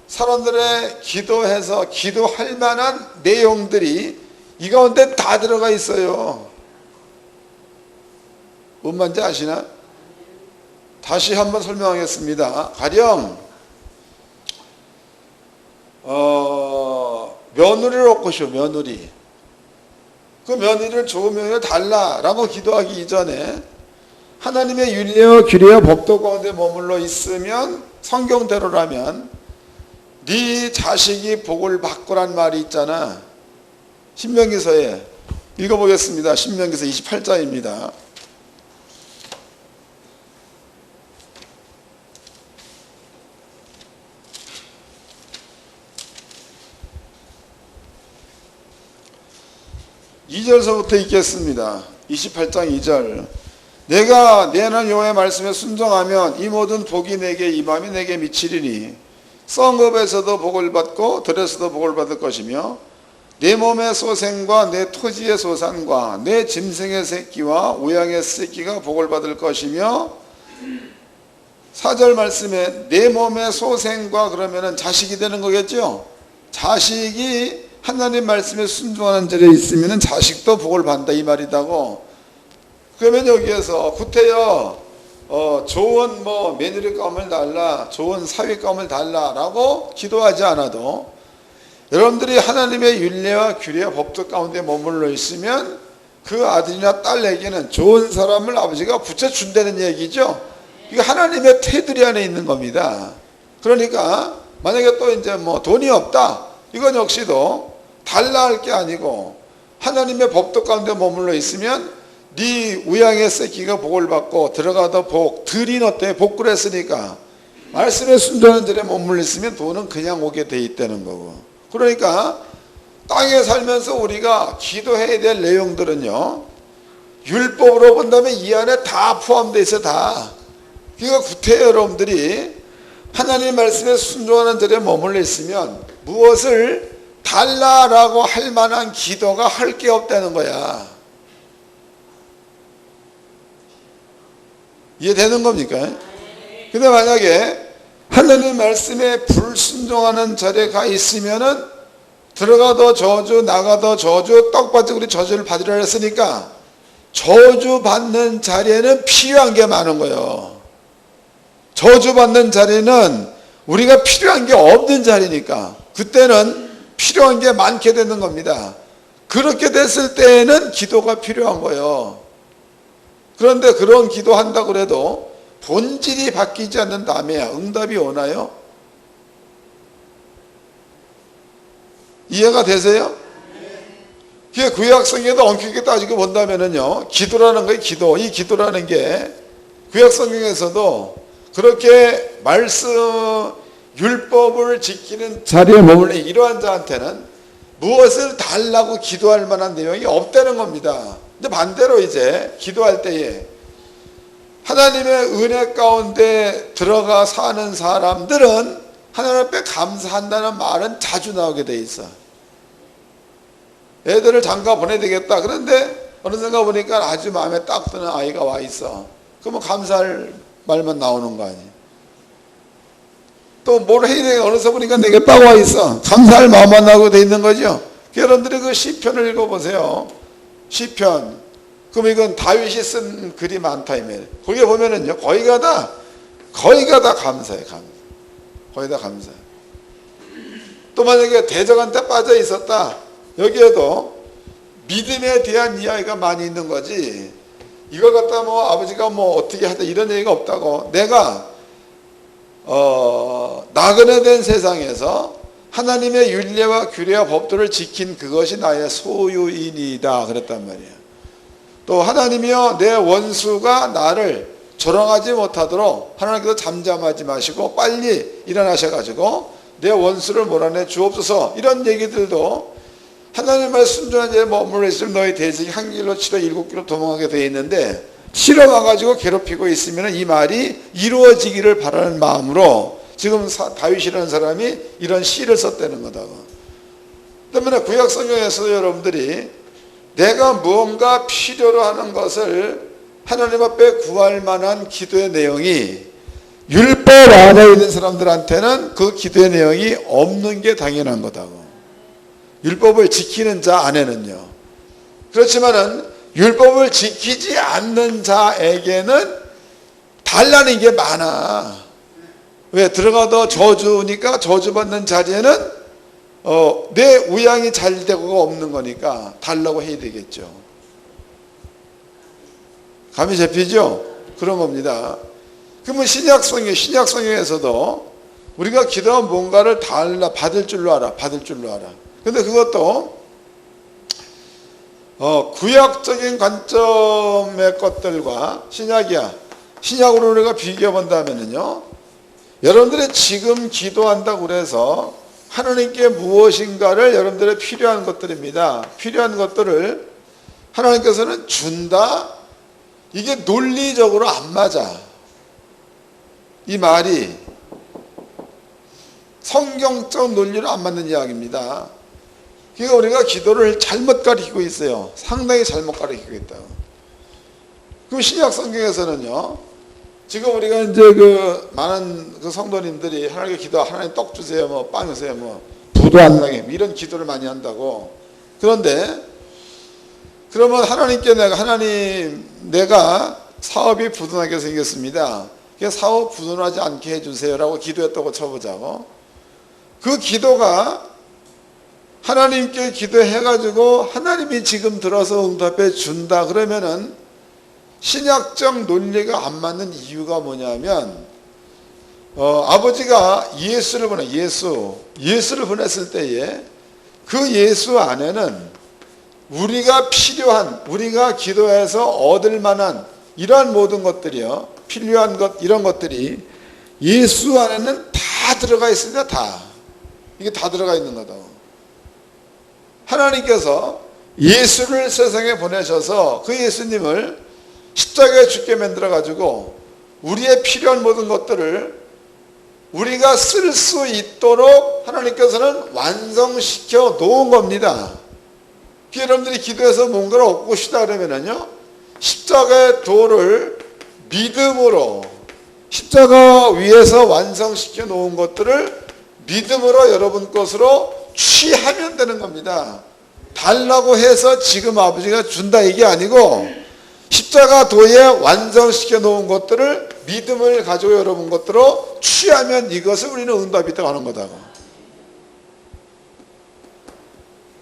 사람들의 기도해서 기도할 만한 내용들이 이 가운데 다 들어가 있어요. 뭔 말인지 아시나? 다시 한번 설명하겠습니다. 가령 며느리를 얻고 싶어. 며느리. 그 며느리를 좋은 며느리를 달라라고 기도하기 이전에 하나님의 율례와 규례와 법도 가운데 머물러 있으면, 성경대로라면 네 자식이 복을 받고란 말이 있잖아. 신명기서에 읽어보겠습니다. 신명기서 28장입니다. (2절서부터) 읽겠습니다. 28장 2절. 내가 내 하나님 여호와의 말씀에 순종하면 이 모든 복이 내게 임함이 내게 미치리니 성읍에서도 복을 받고 들에서도 복을 받을 것이며 내 몸의 소생과 내 토지의 소산과 내 짐승의 새끼와 우양의 새끼가 복을 받을 것이며, 4절 말씀에 내 몸의 소생과 그러면은 자식이 되는 거겠죠. 자식이 하나님 말씀에 순종하는 자리에 있으면 자식도 복을 받는다 이 말이다고. 그러면 여기에서 구태여 좋은 며느리감을 달라, 좋은 사위감을 달라라고 기도하지 않아도 여러분들이 하나님의 율례와 규례와 법도 가운데 머물러 있으면 그 아들이나 딸에게는 좋은 사람을 아버지가 붙여준다는 얘기죠. 이게 하나님의 테두리 안에 있는 겁니다. 그러니까 만약에 또 이제 돈이 없다, 이건 역시도 달라 할 게 아니고 하나님의 법도 가운데 머물러 있으면 네 우양의 새끼가 복을 받고 들어가도 복, 들이 어때? 복을 했으니까 말씀에 순종하는 자리에 머물러 있으면 돈은 그냥 오게 돼 있다는 거고. 그러니까 땅에 살면서 우리가 기도해야 될 내용들은요, 율법으로 본다면 이 안에 다 포함되어 있어. 다. 그러니까 구태 여러분들이 하나님 말씀에 순종하는 자리에 머물러 있으면 무엇을 달라라고 할 만한 기도가 할 게 없다는 거야. 이해되는 겁니까? 근데 만약에 하나님 말씀에 불순종하는 자리에 가 있으면은 들어가도 저주 나가도 저주, 떡받지 우리 저주를 받으려 했으니까 저주 받는 자리에는 필요한 게 많은 거예요. 저주 받는 자리는 우리가 필요한 게 없는 자리니까 그때는 필요한 게 많게 되는 겁니다. 그렇게 됐을 때에는 기도가 필요한 거예요. 그런데 그런 기도한다고 해도 본질이 바뀌지 않는다면 응답이 오나요? 이해가 되세요? 그게 구약성경에도 엄격하게 따지고 본다면은요, 기도라는 거예요, 기도. 이 기도라는 게 구약성경에서도 그렇게 말씀, 율법을 지키는 자리에 머물러 이러한 자한테는 무엇을 달라고 기도할 만한 내용이 없다는 겁니다. 근데 반대로 이제 기도할 때에 하나님의 은혜 가운데 들어가 사는 사람들은 하나님 앞에 감사한다는 말은 자주 나오게 돼 있어. 애들을 장가 보내야 되겠다. 그런데 어느 순간 보니까 아주 마음에 딱 드는 아이가 와 있어. 그러면 감사할 말만 나오는 거 아니에요. 또 뭘 해야 돼? 어느 순간 보니까 내게 딱 와 있어. 감사할 마음만 나오게 돼 있는 거죠. 여러분들이 그 시편을 읽어보세요. 시편. 그럼 이건 다윗이 쓴 글이 많다 이 말이에요. 거기에 보면은요, 거의가 다 감사해, 감사. 거의 다 감사해. 또 만약에 대적한테 빠져 있었다. 여기에도 믿음에 대한 이야기가 많이 있는 거지. 이걸 갖다 뭐 아버지가 뭐 어떻게 하다 이런 얘기가 없다고. 내가 나그네 된 세상에서 하나님의 율례와 규례와 법도를 지킨 그것이 나의 소유인이다 그랬단 말이에요. 또 하나님이여 내 원수가 나를 조롱하지 못하도록 하나님께서 잠잠하지 마시고 빨리 일어나셔가지고 내 원수를 몰아내 주옵소서. 이런 얘기들도 하나님 말 순종한 자에 머물러 있으면 너희 대적이 한 길로 치러 7길로 도망하게 되어 있는데 치러 가가지고 괴롭히고 있으면 이 말이 이루어지기를 바라는 마음으로 지금 다윗이라는 사람이 이런 시를 썼다는 거다. 때문에 구약 성경에서 여러분들이 내가 무언가 필요로 하는 것을 하나님 앞에 구할 만한 기도의 내용이 율법 안에 있는 사람들한테는 그 기도의 내용이 없는 게 당연한 거다고. 율법을 지키는 자 안에는요. 그렇지만은 율법을 지키지 않는 자에게는 달라는 게 많아. 왜? 들어가도 저주니까 저주받는 자리에는 내 우양이 잘 되고가 없는 거니까 달라고 해야 되겠죠. 감이 잡히죠? 그런 겁니다. 그러면 신약성경에서도 우리가 기도하면 뭔가를 받을 줄로 알아. 근데 그것도 구약적인 관점의 것들과 신약으로 우리가 비교해 본다면요, 여러분들이 지금 기도한다고 그래서 하나님께 무엇인가를 여러분들의 필요한 것들입니다. 필요한 것들을 하나님께서는 준다. 이게 논리적으로 안 맞아. 이 말이 성경적 논리로 안 맞는 이야기입니다. 그러니까 우리가 기도를 잘못 가르치고 있어요. 상당히 잘못 가르치고 있다. 그 신약 성경에서는요, 지금 우리가 이제 많은 성도님들이 하나님께 기도, 하나님 떡 주세요, 뭐 빵 주세요, 뭐 부도 안 나게 이런 기도를 많이 한다고. 그런데 그러면 하나님께 내가 사업이 부도나게 생겼습니다. 사업 부도나지 않게 해주세요라고 기도했다고 쳐보자고. 그 기도가 하나님께 기도해가지고 하나님이 지금 들어서 응답해 준다 그러면은 신약적 논리가 안 맞는 이유가 뭐냐면, 아버지가 예수를 보냈을 때에 그 예수 안에는 우리가 필요한, 우리가 기도해서 얻을 만한 이러한 모든 것들이요, 필요한 것, 이런 것들이 예수 안에는 다 들어가 있습니다. 다. 이게 다 들어가 있는 거다. 하나님께서 예수를 세상에 보내셔서 그 예수님을 십자가에 죽게 만들어 가지고 우리의 필요한 모든 것들을 우리가 쓸 수 있도록 하나님께서는 완성시켜 놓은 겁니다. 여러분들이 기도해서 뭔가를 얻고 싶다 그러면요, 십자가의 도를 믿음으로, 십자가 위에서 완성시켜 놓은 것들을 믿음으로 여러분 것으로 취하면 되는 겁니다. 달라고 해서 지금 아버지가 준다 이게 아니고, 십자가 도에 완성시켜 놓은 것들을 믿음을 가지고 여러분 것들로 취하면 이것을 우리는 응답이 있다고 하는 거다.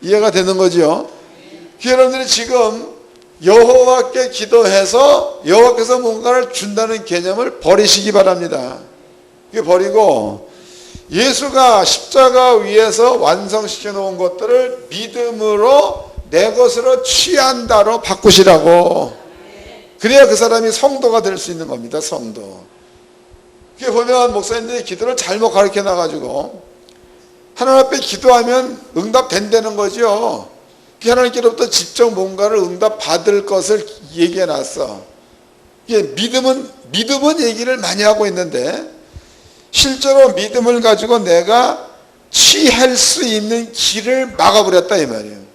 이해가 되는 거죠? 여러분들이 지금 여호와께 기도해서 여호와께서 뭔가를 준다는 개념을 버리시기 바랍니다. 이게 버리고 예수가 십자가 위에서 완성시켜 놓은 것들을 믿음으로 내 것으로 취한다로 바꾸시라고. 그래야 그 사람이 성도가 될 수 있는 겁니다. 성도. 그게 보면 목사님들이 기도를 잘못 가르쳐 놔가지고 하나님 앞에 기도하면 응답된다는 거죠. 하나님께로부터 직접 뭔가를 응답받을 것을 얘기해 놨어. 이게 믿음은 얘기를 많이 하고 있는데 실제로 믿음을 가지고 내가 취할 수 있는 길을 막아버렸다 이 말이에요.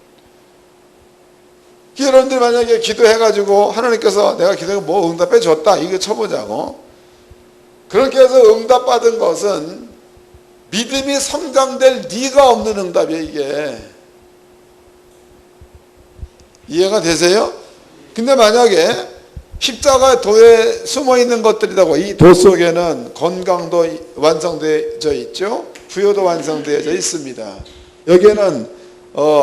여러분들 만약에 기도해가지고 하나님께서 내가 기도해 뭐 응답해 줬다 이거 쳐보자고. 그렇게 해서 응답받은 것은 믿음이 성장될 리가 없는 응답이에요 이게. 이해가 되세요? 근데 만약에 십자가 도에 숨어있는 것들이라고 이 도 속에는 건강도 완성되어 있죠. 부여도 완성되어져 있습니다. 여기에는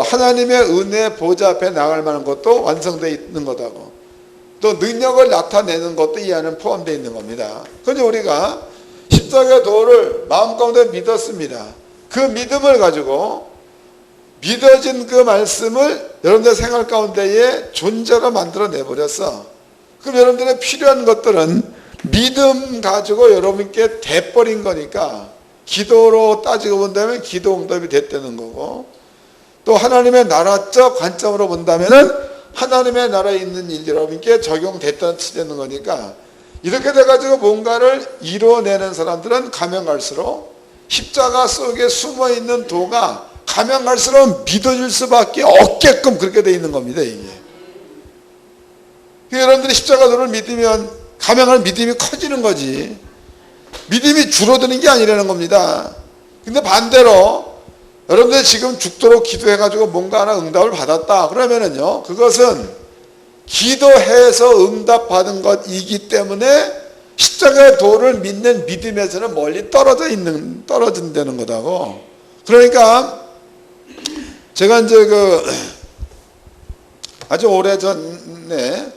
하나님의 은혜 보좌 앞에 나갈 만한 것도 완성되어 있는 거다고. 또 능력을 나타내는 것도 이 안에 포함되어 있는 겁니다. 그런데 우리가 십자가의 도를 마음 가운데 믿었습니다. 그 믿음을 가지고 믿어진 그 말씀을 여러분들 생활 가운데에 존재로 만들어 내버렸어. 그럼 여러분들의 필요한 것들은 믿음 가지고 여러분께 돼버린 거니까 기도로 따지고 본다면 기도 응답이 됐다는 거고, 또 하나님의 나라적 관점으로 본다면은 하나님의 나라에 있는 일 여러분께 적용됐다는 뜻되는 거니까, 이렇게 돼가지고 뭔가를 이루어내는 사람들은 가면 갈수록 십자가 속에 숨어있는 도가 가면 갈수록 믿어질 수밖에 없게끔 그렇게 돼 있는 겁니다 이게. 여러분들이 십자가 도를 믿으면 가면 갈 믿음이 커지는 거지, 믿음이 줄어드는 게 아니라는 겁니다. 근데 반대로 여러분들 지금 죽도록 기도해가지고 뭔가 하나 응답을 받았다 그러면은요, 그것은 기도해서 응답받은 것이기 때문에 십자가의 도를 믿는 믿음에서는 멀리 떨어진다는 거다고. 그러니까 제가 이제 아주 오래 전에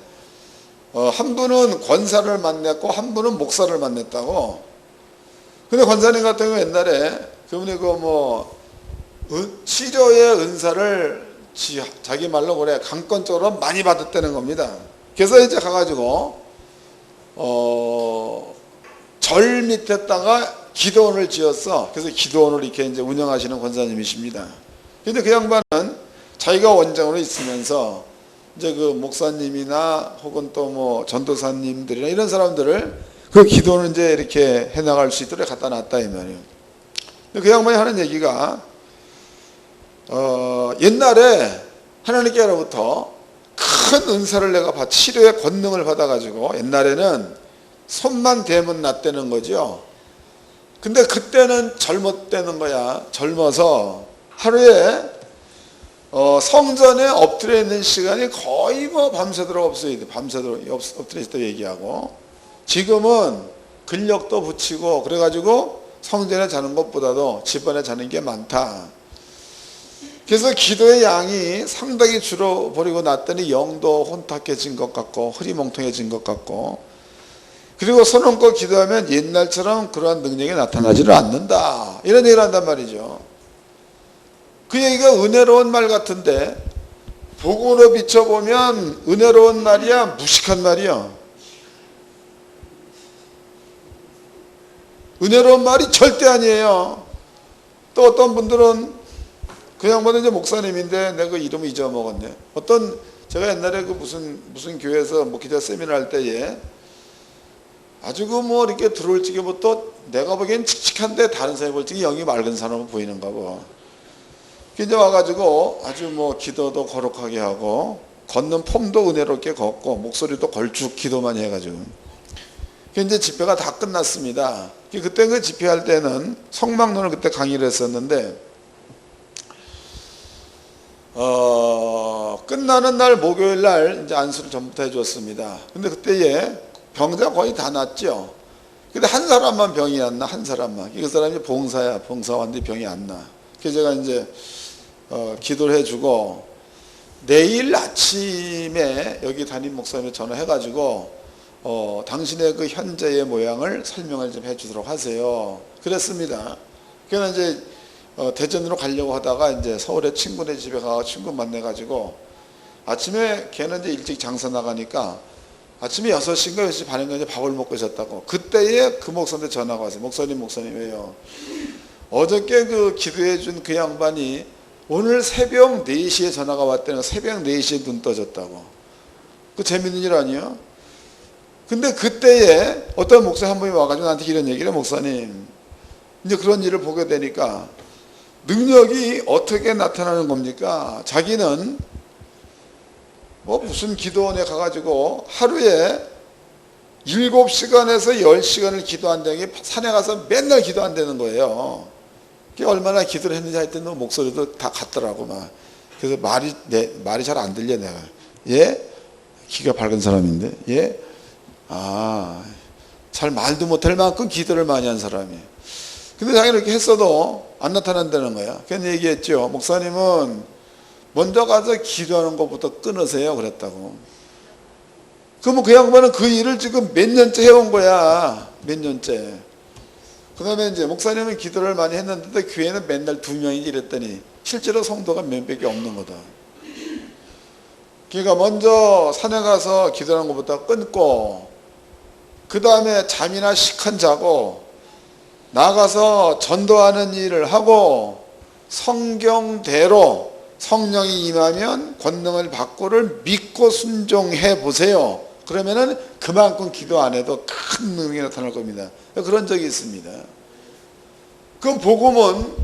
한 분은 권사를 만났고 한 분은 목사를 만났다고. 근데 권사님 같은 경우 옛날에 그분이 치료의 은사를 자기 말로 그래 강권적으로 많이 받았다는 겁니다. 그래서 이제 가가지고 절 밑에다가 기도원을 지었어. 그래서 기도원을 이렇게 이제 운영하시는 권사님이십니다. 근데 그 양반은 자기가 원장으로 있으면서 이제 그 목사님이나 혹은 또 전도사님들이나 이런 사람들을 그 기도원을 이제 이렇게 해나갈 수 있도록 갖다 놨다 이 말이에요. 근데 그 양반이 하는 얘기가 옛날에 하나님께로부터 큰 은사를 내가 치료의 권능을 받아가지고 옛날에는 손만 대면 낫다는 거죠. 근데 그때는 젊었다는 거야. 젊어서 하루에 성전에 엎드려 있는 시간이 거의 밤새도록 없어요. 밤새도록 엎드려 있다고 얘기하고, 지금은 근력도 붙이고 그래가지고 성전에 자는 것보다도 집안에 자는 게 많다. 그래서 기도의 양이 상당히 줄어버리고 났더니 영도 혼탁해진 것 같고 흐리멍텅해진 것 같고, 그리고 손 얹고 기도하면 옛날처럼 그러한 능력이 나타나지를 않는다, 이런 얘기를 한단 말이죠. 그 얘기가 은혜로운 말 같은데 복으로 비춰보면 은혜로운 말이야, 무식한 말이야? 은혜로운 말이 절대 아니에요. 또 어떤 분들은, 그 양반은 이제 목사님인데 내가 그 이름을 잊어먹었네. 제가 옛날에 무슨 교회에서 기자 세미나 할 때에 아주 이렇게 들어올 적에부터 내가 보기엔 칙칙한데 다른 사람이 볼 적에 영이 맑은 사람은 보이는가 봐. 이제 와가지고 아주 기도도 거룩하게 하고 걷는 폼도 은혜롭게 걷고 목소리도 걸쭉 기도만 해가지고 이제 집회가 다 끝났습니다. 그때 그 집회할 때는 성막론을 그때 강의를 했었는데 끝나는 날 목요일 날 이제 안수를 전부터 해줬습니다. 근데 그때에 병자 거의 다 났죠. 근데 한 사람만 병이 안 나, 한 사람만. 그 사람이 봉사야, 봉사원인데 병이 안 나. 그래서 제가 이제 기도를 해주고 내일 아침에 여기 담임 목사님에 전화해가지고 당신의 그 현재의 모양을 설명을 좀 해주도록 하세요. 그랬습니다. 그래서 이제 대전으로 가려고 하다가 이제 서울에 친구네 집에 가서 친구 만나가지고 아침에 걔는 이제 일찍 장사 나가니까 아침에 6시인가 6시 반인가 이제 밥을 먹고 있었다고. 그때에 그 목사님한테 전화가 왔어요. 목사님이에요. 어저께 그 기도해 준 그 양반이 오늘 새벽 4시에 전화가 왔다는 새벽 4시에 눈 떠졌다고. 그 재밌는 일 아니에요? 근데 그때에 어떤 목사님 한 분이 와가지고 나한테 이런 얘기를 해. 목사님, 이제 그런 일을 보게 되니까 능력이 어떻게 나타나는 겁니까? 자기는 무슨 기도원에 가가지고 하루에 7시간에서 10시간을 기도한다는 게 산에 가서 맨날 기도한다는 거예요. 그게 얼마나 기도를 했는지 하여튼 목소리도 다 같더라고 막. 그래서 말이 잘 안 들려 내가. 예? 기가 밝은 사람인데 예? 잘 말도 못할 만큼 기도를 많이 한 사람이에요. 근데 자기는 이렇게 했어도 안 나타난다는 거야. 그래서 얘기했죠. 목사님은 먼저 가서 기도하는 것부터 끊으세요 그랬다고. 그러면 그 양반은 그 일을 지금 몇 년째 해온 거야. 몇 년째. 그 다음에 이제 목사님은 기도를 많이 했는데 교회는 맨날 2명이지 이랬더니 실제로 성도가 몇백이 없는 거다. 그러니까 먼저 산에 가서 기도하는 것부터 끊고 그 다음에 잠이나 시컨 자고 나가서 전도하는 일을 하고 성경대로 성령이 임하면 권능을 받고를 믿고 순종해 보세요. 그러면은 그만큼 기도 안 해도 큰 능력이 나타날 겁니다. 그런 적이 있습니다. 그 복음은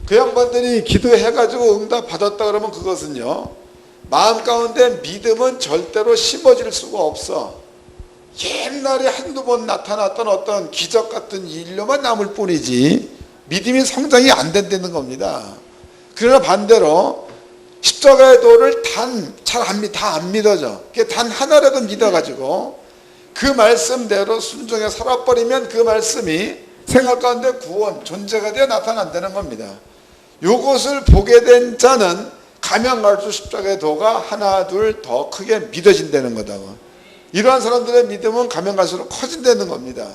그 양반들이 기도해가지고 응답 받았다 그러면 그것은요, 마음 가운데 믿음은 절대로 심어질 수가 없어. 옛날에 한두 번 나타났던 어떤 기적 같은 일로만 남을 뿐이지 믿음이 성장이 안 된다는 겁니다. 그러나 반대로 십자가의 도를 다 안 믿어져. 단 하나라도 믿어가지고 그 말씀대로 순종해 살아버리면 그 말씀이 생활 가운데 구원, 존재가 되어 나타난다는 겁니다. 이것을 보게 된 자는 가면 갈수록 십자가의 도가 하나 둘 더 크게 믿어진다는 거다고. 이러한 사람들의 믿음은 가면 갈수록 커진다는 겁니다.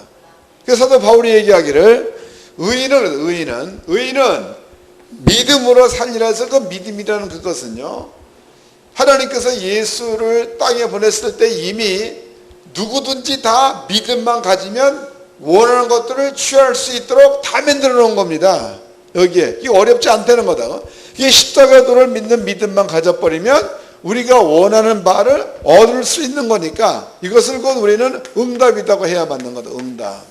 그래서 사도 바울이 얘기하기를 의인은 믿음으로 살리라 해서 그 믿음이라는 그것은요, 하나님께서 예수를 땅에 보냈을 때 이미 누구든지 다 믿음만 가지면 원하는 것들을 취할 수 있도록 다 만들어 놓은 겁니다. 여기에 이게 어렵지 않다는 거다. 이게 십자가 도를 믿는 믿음만 가져버리면 우리가 원하는 바를 얻을 수 있는 거니까 이것을 곧 우리는 응답이라고 해야 맞는 거다. 응답.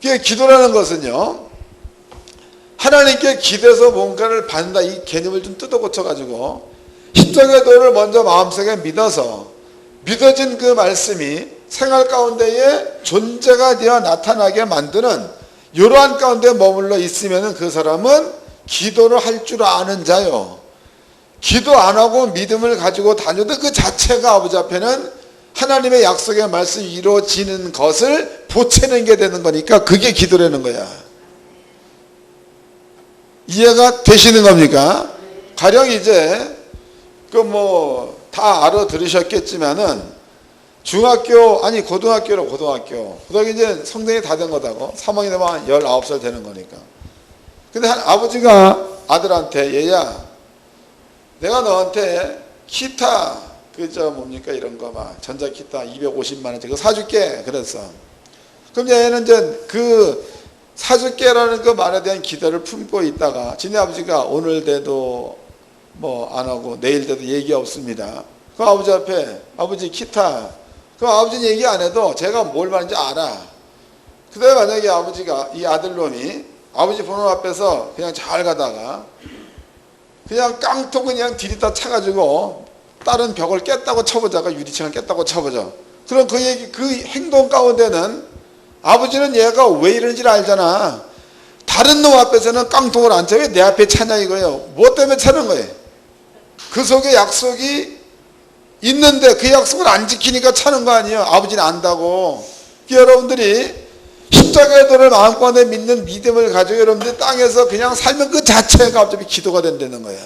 이게 기도라는 것은요, 하나님께 기대서 뭔가를 받는다 이 개념을 좀 뜯어 고쳐가지고 십자가의 도를 먼저 마음속에 믿어서 믿어진 그 말씀이 생활 가운데에 존재가 되어 나타나게 만드는 이러한 가운데 머물러 있으면 그 사람은 기도를 할 줄 아는 자요. 기도 안 하고 믿음을 가지고 다녀도 그 자체가 아버지 앞에는 하나님의 약속의 말씀이 이루어지는 것을 보채는 게 되는 거니까 그게 기도라는 거야. 이해가 되시는 겁니까? 가령 이제 다 알아들으셨겠지만은 고등학교 이제 성장이 다 된 거다고. 3학년 되면 19살 되는 거니까. 근데 한 아버지가 아들한테 얘야, 내가 너한테 기타 이런 거 막 전자기타 250만 원짜리 그거 사줄게 그랬어. 그럼 얘는 이제 그 사줄게라는 그 말에 대한 기대를 품고 있다가 지네 아버지가 오늘 돼도 안 하고 내일 돼도 얘기 없습니다. 그 아버지 앞에 아버지 기타, 그 아버지는 얘기 안 해도 제가 뭘 말하는지 알아. 그 다음에 만약에 아버지가 이 아들놈이 아버지 보는 앞에서 그냥 잘 가다가 그냥 깡통 그냥 디디다 차가지고 다른 벽을 깼다고 쳐보자가 유리창을 깼다고 쳐보자. 그럼 그 행동 가운데는 아버지는 얘가 왜 이러는지를 알잖아. 다른 놈 앞에서는 깡통을 안 차. 왜 내 앞에 차냐 이거예요. 뭐 때문에 차는 거예요? 그 속에 약속이 있는데 그 약속을 안 지키니까 차는 거 아니에요. 아버지는 안다고. 여러분들이 십자가의 도를 마음가운데 믿는 믿음을 가지고 여러분들이 땅에서 그냥 살면 그 자체가 어차피 기도가 된다는 거야.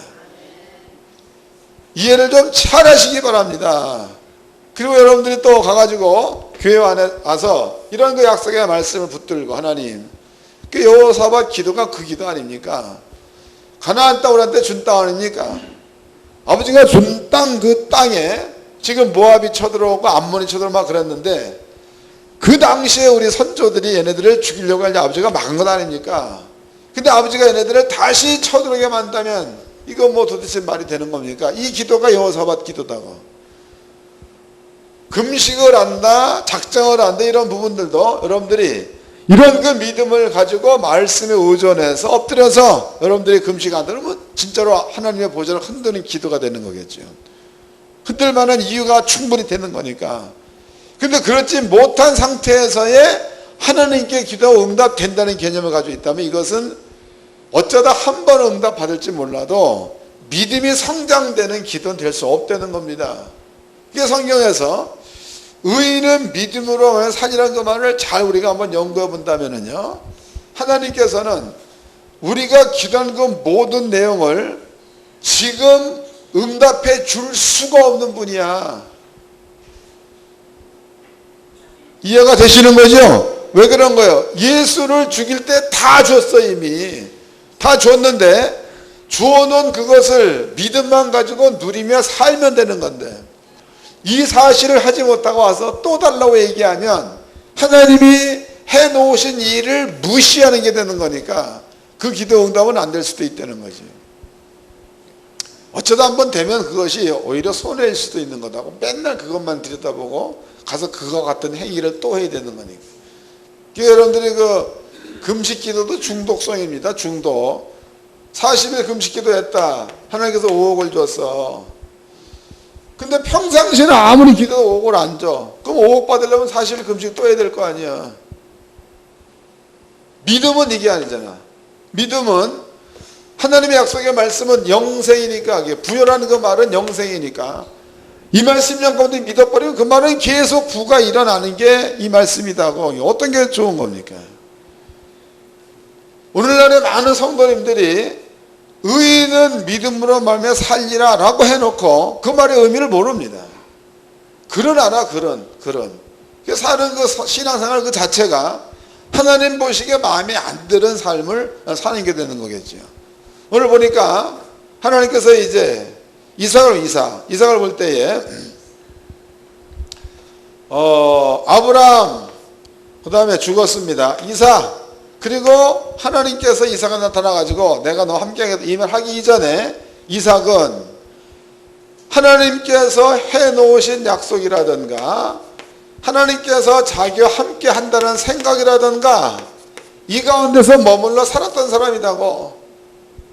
이해를 좀 잘 하시기 바랍니다. 그리고 여러분들이 또 가가지고 교회 안에 와서 이런 그 약속의 말씀을 붙들고 하나님, 그 여호사밧 기도가 그 기도 아닙니까? 가나안 땅 우리한테 준 땅 아닙니까? 아버지가 준 땅, 그 땅에 지금 모압이 쳐들어오고 암몬이 쳐들어오고 막 그랬는데 그 당시에 우리 선조들이 얘네들을 죽이려고 할 때 아버지가 막은 것 아닙니까? 근데 아버지가 얘네들을 다시 쳐들어오게 만다면 이거 뭐 도대체 말이 되는 겁니까? 이 기도가 여호사밧 기도다고. 금식을 한다, 작정을 한다, 이런 부분들도 여러분들이 이런 그 믿음을 가지고 말씀에 의존해서 엎드려서 여러분들이 금식한다 그러면 진짜로 하나님의 보좌를 흔드는 기도가 되는 거겠죠. 흔들 만한 이유가 충분히 되는 거니까. 근데 그렇지 못한 상태에서의 하나님께 기도가 응답된다는 개념을 가지고 있다면 이것은 어쩌다 한 번 응답 받을지 몰라도 믿음이 성장되는 기도는 될 수 없다는 겁니다. 이게 성경에서 의인은 믿음으로 살이라는 그 말을 잘 우리가 한번 연구해 본다면요, 하나님께서는 우리가 기도하는 그 모든 내용을 지금 응답해 줄 수가 없는 분이야. 이해가 되시는 거죠? 왜 그런 거예요? 예수를 죽일 때 다 줬어. 이미 다 줬는데 주어놓은 그것을 믿음만 가지고 누리며 살면 되는 건데 이 사실을 하지 못하고 와서 또 달라고 얘기하면 하나님이 해놓으신 일을 무시하는 게 되는 거니까 그 기도 응답은 안 될 수도 있다는 거지. 어쩌다 한번 되면 그것이 오히려 손해일 수도 있는 거다고 맨날 그것만 들여다보고 가서 그거 같은 행위를 또 해야 되는 거니까. 여러분들이 그 금식 기도도 중독성입니다. 중독. 40일 금식 기도 했다. 하나님께서 5억을 줬어. 근데 평상시에는 아무리 기도도 5억을 안 줘. 그럼 5억 받으려면 40일 금식 또 해야 될 거 아니야. 믿음은 이게 아니잖아. 믿음은 하나님의 약속의 말씀은 영생이니까, 부여라는 그 말은 영생이니까 이 말씀 10년 가운데 믿어버리면 그 말은 계속 부가 일어나는 게 이 말씀이다고. 어떤 게 좋은 겁니까? 오늘날의 많은 성도님들이 의인은 믿음으로 말미암아 살리라 라고 해놓고 그 말의 의미를 모릅니다. 그런 알아, 그런. 사는 그 신앙생활 그 자체가 하나님 보시기에 마음에 안 드는 삶을 사는 게 되는 거겠죠. 오늘 보니까 하나님께서 이제 이삭을 볼 때에 아브라함 그 다음에 죽었습니다. 이삭. 그리고 하나님께서 이삭에 나타나가지고 내가 너 함께 하겠다 이 말 하기 이전에 이삭은 하나님께서 해놓으신 약속이라든가 하나님께서 자기와 함께 한다는 생각이라든가 이 가운데서 머물러 살았던 사람이라고.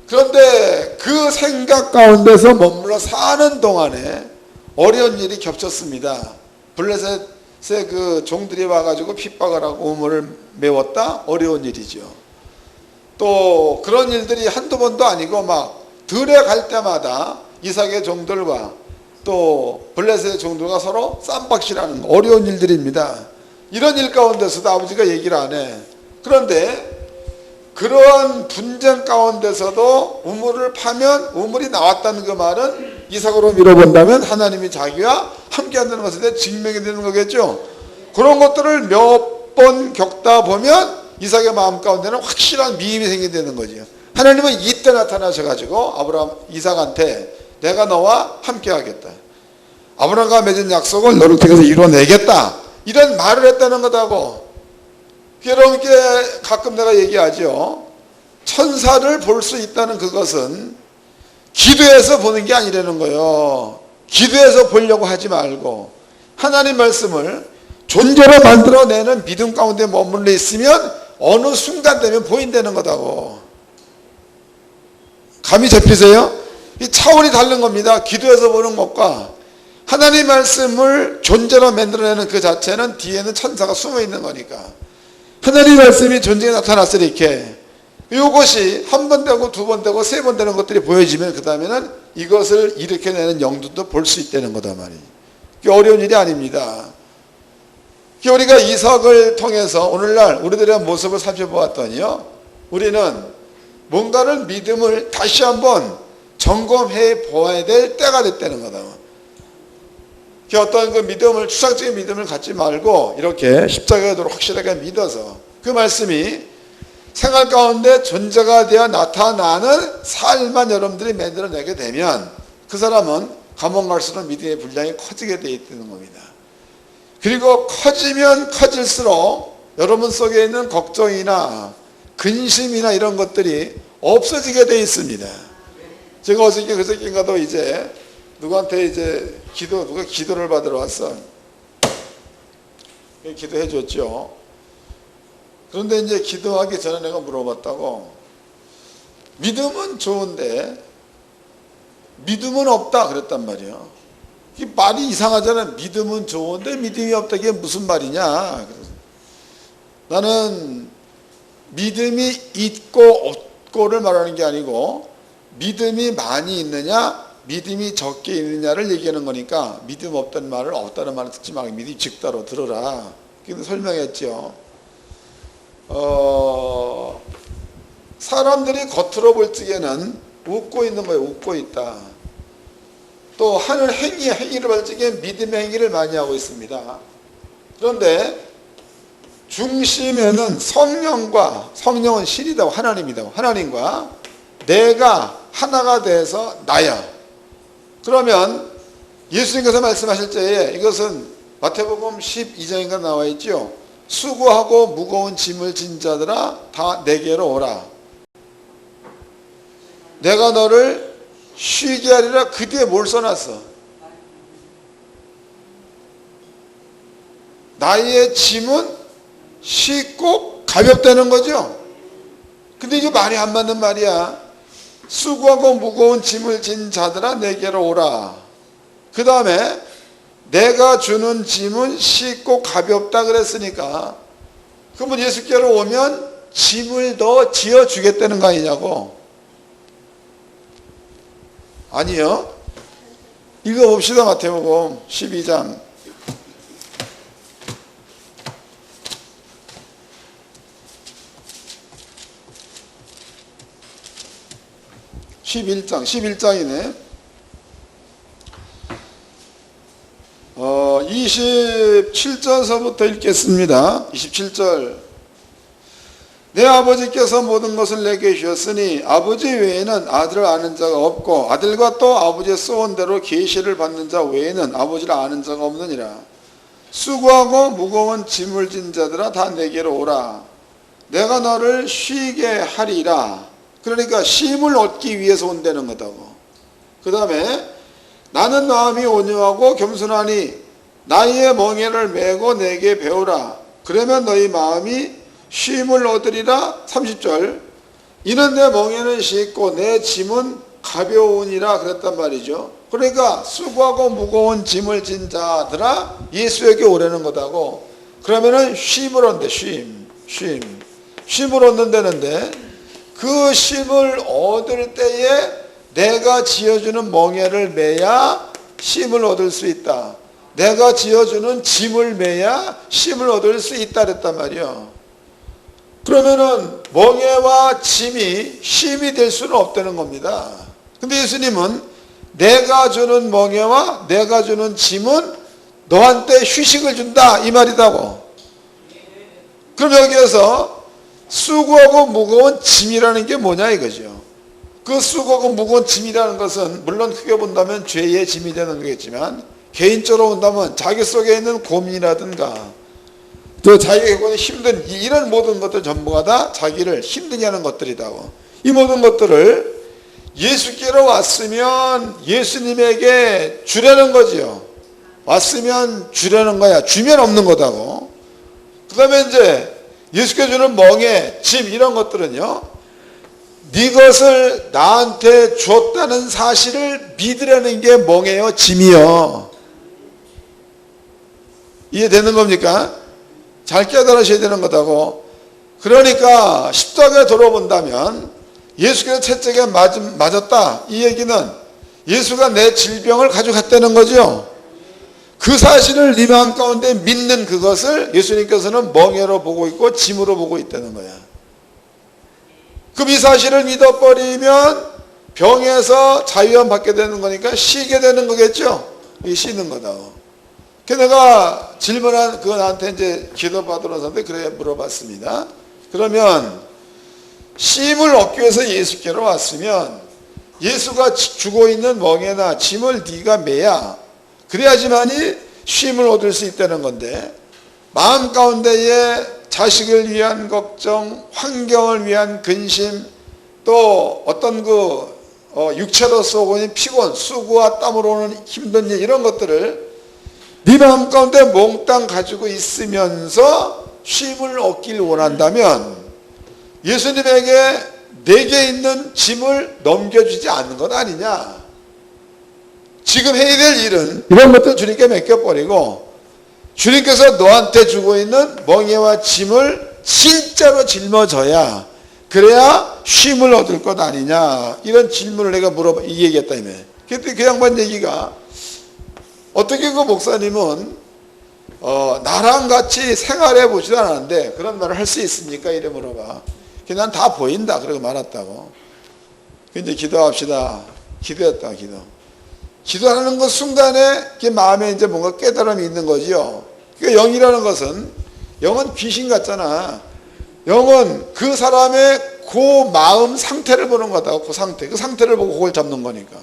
그런데 그 생각 가운데서 머물러 사는 동안에 어려운 일이 겹쳤습니다. 블레셋의 그 종들이 와가지고 핍박을 하고 우물을 메웠다? 어려운 일이죠. 또 그런 일들이 한두 번도 아니고 막 들에 갈 때마다 이삭의 종들과 또 블레셋의 종들과 서로 쌈박질하는 어려운 일들입니다. 이런 일 가운데서도 아버지가 얘기를 안 해. 그런데 그러한 분쟁 가운데서도 우물을 파면 우물이 나왔다는 그 말은 이삭으로 밀어본다면 하나님이 자기와 함께 한다는 것에 대해 증명이 되는 거겠죠. 그런 것들을 몇 번 겪다 보면 이삭의 마음 가운데는 확실한 미움이 생기게 되는 거죠. 하나님은 이때 나타나셔가지고 이삭한테 내가 너와 함께 하겠다. 아브라함과 맺은 약속을 너를 통해서 이루어내겠다. 이런 말을 했다는 거다고. 여러분께 가끔 내가 얘기하죠. 천사를 볼 수 있다는 그것은 기도해서 보는 게 아니라는 거예요. 기도해서 보려고 하지 말고 하나님 말씀을 존재로 만들어내는 믿음 가운데 머물러 있으면 어느 순간 되면 보인다는 거다고. 감이 잡히세요? 이 차원이 다른 겁니다. 기도해서 보는 것과 하나님 말씀을 존재로 만들어내는 그 자체는 뒤에는 천사가 숨어 있는 거니까. 하나님 말씀이 존재에 나타났을 이렇게 이것이 한 번 되고 두 번 되고 세 번 되는 것들이 보여지면 그 다음에는 이것을 일으켜내는 영들도 볼 수 있다는 거다 말이에요. 그게 어려운 일이 아닙니다. 우리가 이삭을 통해서 오늘날 우리들의 모습을 살펴보았더니요, 우리는 뭔가를 믿음을 다시 한번 점검해 보아야 될 때가 됐다는 거다. 어떤 그 믿음을, 추상적인 믿음을 갖지 말고 이렇게 십자가의 도를 확실하게 믿어서 그 말씀이 생활 가운데 존재가 되어 나타나는 삶만 여러분들이 만들어내게 되면 그 사람은 가면 갈수록 믿음의 분량이 커지게 되어 있다는 겁니다. 그리고 커지면 커질수록 여러분 속에 있는 걱정이나 근심이나 이런 것들이 없어지게 되어 있습니다. 제가 어저께 그저께인가도 이제 누구한테 이제 누가 기도를 받으러 왔어. 기도해 줬죠. 그런데 이제 기도하기 전에 내가 물어봤다고. 믿음은 좋은데 믿음은 없다 그랬단 말이야. 이 말이 이상하잖아. 믿음은 좋은데 믿음이 없다. 이게 무슨 말이냐. 그래서 나는 믿음이 있고 없고를 말하는 게 아니고 믿음이 많이 있느냐 믿음이 적게 있느냐를 얘기하는 거니까 믿음 없다는 말을 없다는 말을 듣지 말고 믿음이 적다로 들어라. 그래서 설명했죠. 사람들이 겉으로 볼 적에는 웃고 있는 거예요. 웃고 있다. 또 하는 행위를 볼 적에 믿음의 행위를 많이 하고 있습니다. 그런데 중심에는 성령은 신이다. 하나님이다. 하나님과 내가 하나가 돼서 나야. 그러면 예수님께서 말씀하실 때에 이것은 마태복음 12장인가 나와 있죠. 수고하고 무거운 짐을 진 자들아 다 내게로 오라. 내가 너를 쉬게 하리라. 그 뒤에 뭘 써놨어? 나의 짐은 쉽고 가볍다는 거죠. 근데 이게 말이 안 맞는 말이야. 수고하고 무거운 짐을 진 자들아 내게로 오라. 그 다음에 내가 주는 짐은 쉽고 가볍다 그랬으니까 그러면 예수께로 오면 짐을 더 지어주겠다는 거 아니냐고. 아니요. 읽어봅시다. 마태복음 12장 11장이네. 27절서부터 읽겠습니다. 27절. 내 아버지께서 모든 것을 내게 주셨으니 아버지 외에는 아들을 아는 자가 없고 아들과 또 아버지의 쏘은 대로 계시를 받는 자 외에는 아버지를 아는 자가 없느니라. 수고하고 무거운 짐을 진 자들아 다 내게로 오라. 내가 너를 쉬게 하리라. 그러니까 쉼을 얻기 위해서 온다는 거다고. 그 다음에 나는 마음이 온유하고 겸손하니 나의 멍에를 메고 내게 배우라. 그러면 너희 마음이 쉼을 얻으리라. 30절. 이는 내 멍에는 쉽고 내 짐은 가벼우니라 그랬단 말이죠. 그러니까 수고하고 무거운 짐을 진 자들아 예수에게 오라는 거다고. 그러면은 쉼을 얻는데 쉼을 얻는다는데 그 쉼을 얻을 때에 내가 지어주는 멍에를 매야 쉼을 얻을 수 있다. 내가 지어주는 짐을 매야 쉼을 얻을 수 있다 그랬단 말이요. 그러면은 멍에와 짐이 쉼이 될 수는 없다는 겁니다. 근데 예수님은 내가 주는 멍에와 내가 주는 짐은 너한테 휴식을 준다 이 말이다고. 그럼 여기에서 수고하고 무거운 짐이라는 게 뭐냐 이거죠. 그 수고하고 무거운 짐이라는 것은 물론 크게 본다면 죄의 짐이 되는 거겠지만 개인적으로 본다면 자기 속에 있는 고민이라든가 또 자기가 겪는 힘든 이런 모든 것들 전부가 다 자기를 힘들게 하는 것들이다고. 이 모든 것들을 예수께로 왔으면 예수님에게 주려는 거지요. 왔으면 주려는 거야. 주면 없는 거다고. 그 다음에 이제 예수께 주는 멍에 짐 이런 것들은요, 네 것을 나한테 줬다는 사실을 믿으려는 게 멍에요 짐이요. 이해되는 겁니까? 잘 깨달으셔야 되는 거다고. 그러니까 십자가에 돌아본다면 예수께서 채찍에 맞았다 이 얘기는 예수가 내 질병을 가져갔다는 거죠. 그 사실을 네 마음 가운데 믿는 그것을 예수님께서는 멍에로 보고 있고 짐으로 보고 있다는 거야. 그럼 이 사실을 믿어버리면 병에서 자유함 받게 되는 거니까 쉬게 되는 거겠죠. 이 쉬는 거다. 그래서 내가 질문한 그거 나한테 이제 기도받으러 왔는데 그래 물어봤습니다. 그러면 쉼을 얻기 위해서 예수께로 왔으면 예수가 주고 있는 멍에나 짐을 네가 매야 그래야지만이 쉼을 얻을 수 있다는 건데, 마음 가운데에 자식을 위한 걱정, 환경을 위한 근심, 또 어떤 육체로서 오는 피곤, 수고와 땀으로 오는 힘든 일, 이런 것들을 네 마음 가운데 몽땅 가지고 있으면서 쉼을 얻길 원한다면 예수님에게 내게 있는 짐을 넘겨주지 않는 것 아니냐. 지금 해야 될 일은 이런 것들 주님께 맡겨버리고 주님께서 너한테 주고 있는 멍에와 짐을 진짜로 짊어져야 그래야 쉼을 얻을 것 아니냐. 이런 질문을 내가 이 얘기했다 이며. 그때 그 양반 얘기가 어떻게 그 목사님은 나랑 같이 생활해 보지도 않았는데 그런 말을 할 수 있습니까? 이래 물어봐. 난 다 보인다 그러고 말았다고. 근데 기도합시다. 기도했다. 기도하는 그 순간에 마음에 이제 뭔가 깨달음이 있는 거지요. 그러니까 영이라는 것은, 영은 귀신 같잖아. 영은 그 사람의 그 마음 상태를 보는 거다. 그 상태를 보고 그걸 잡는 거니까.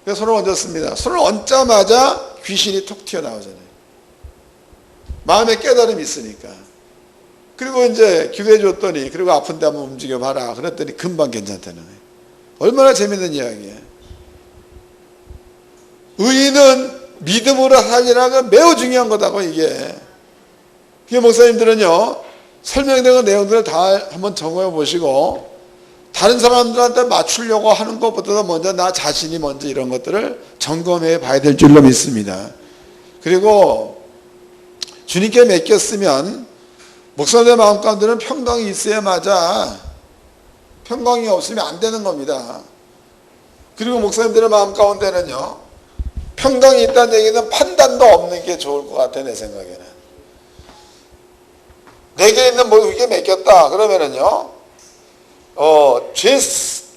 그래서 손을 얹었습니다. 손을 얹자마자 귀신이 톡 튀어나오잖아요. 마음에 깨달음이 있으니까. 그리고 이제 기도해 줬더니, 그리고 아픈데 한번 움직여봐라 그랬더니 금방 괜찮다는 거예요. 얼마나 재밌는 이야기예요. 의인은 믿음으로 살리라가 매우 중요한 거다고. 이게 목사님들은요 설명된 내용들을 다 한번 적어 보시고 다른 사람들한테 맞추려고 하는 것보다 먼저 나 자신이 먼저 이런 것들을 점검해 봐야 될 줄로 믿습니다. 그리고 주님께 맡겼으면 목사님의 마음 가운데는 평강이 있어야 맞아. 평강이 없으면 안 되는 겁니다. 그리고 목사님들의 마음 가운데는요 평강이 있다는 얘기는 판단도 없는 게 좋을 것 같아. 내 생각에는 내게 있는 이게 맡겼다 그러면은요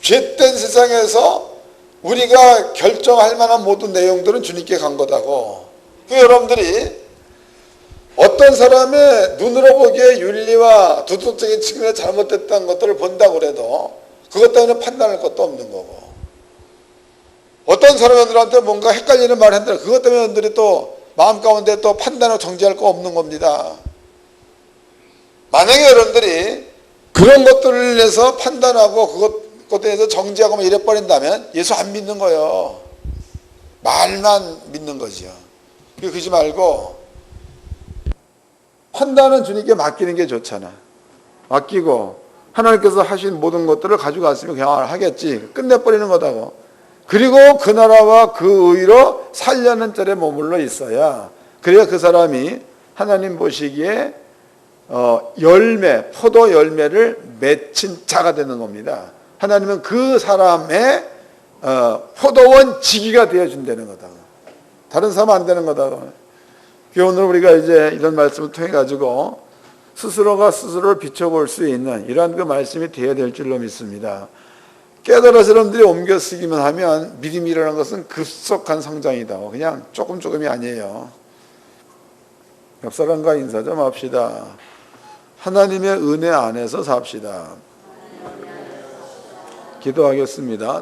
죄된 세상에서 우리가 결정할 만한 모든 내용들은 주님께 간 거다고. 여러분들이 어떤 사람의 눈으로 보기에 윤리와 도덕적인 측면에 잘못됐다는 것들을 본다고 해도 그것 때문에 판단할 것도 없는 거고, 어떤 사람들한테 뭔가 헷갈리는 말을 한다 그것 때문에 여러분들이 또 마음 가운데 또 판단하고 정지할 거 없는 겁니다. 만약에 여러분들이 그런 것들을 위해서 판단하고 그것에 대해서 정지하고 이래버린다면 예수 안 믿는 거예요. 말만 믿는 거죠. 그러지 말고 판단은 주님께 맡기는 게 좋잖아. 맡기고 하나님께서 하신 모든 것들을 가지고 갔으면 그냥 하겠지. 끝내버리는 거다고. 그리고 그 나라와 그 의로 살려는 자리에 머물러 있어야, 그래야 그 사람이 하나님 보시기에 포도 열매를 맺힌 자가 되는 겁니다. 하나님은 그 사람의 포도원 지기가 되어준다는 거다. 다른 사람 안 되는 거다. 오늘 우리가 이제 이런 말씀을 통해 가지고 스스로가 스스로를 비춰볼 수 있는 이러한 그 말씀이 되어야 될 줄로 믿습니다. 깨달아서 여러분들이 옮겨 쓰기만 하면 믿음이라는 것은 급속한 성장이다. 그냥 조금이 아니에요. 옆 사람과 인사 좀 합시다. 하나님의 은혜 안에서 삽시다. 기도하겠습니다.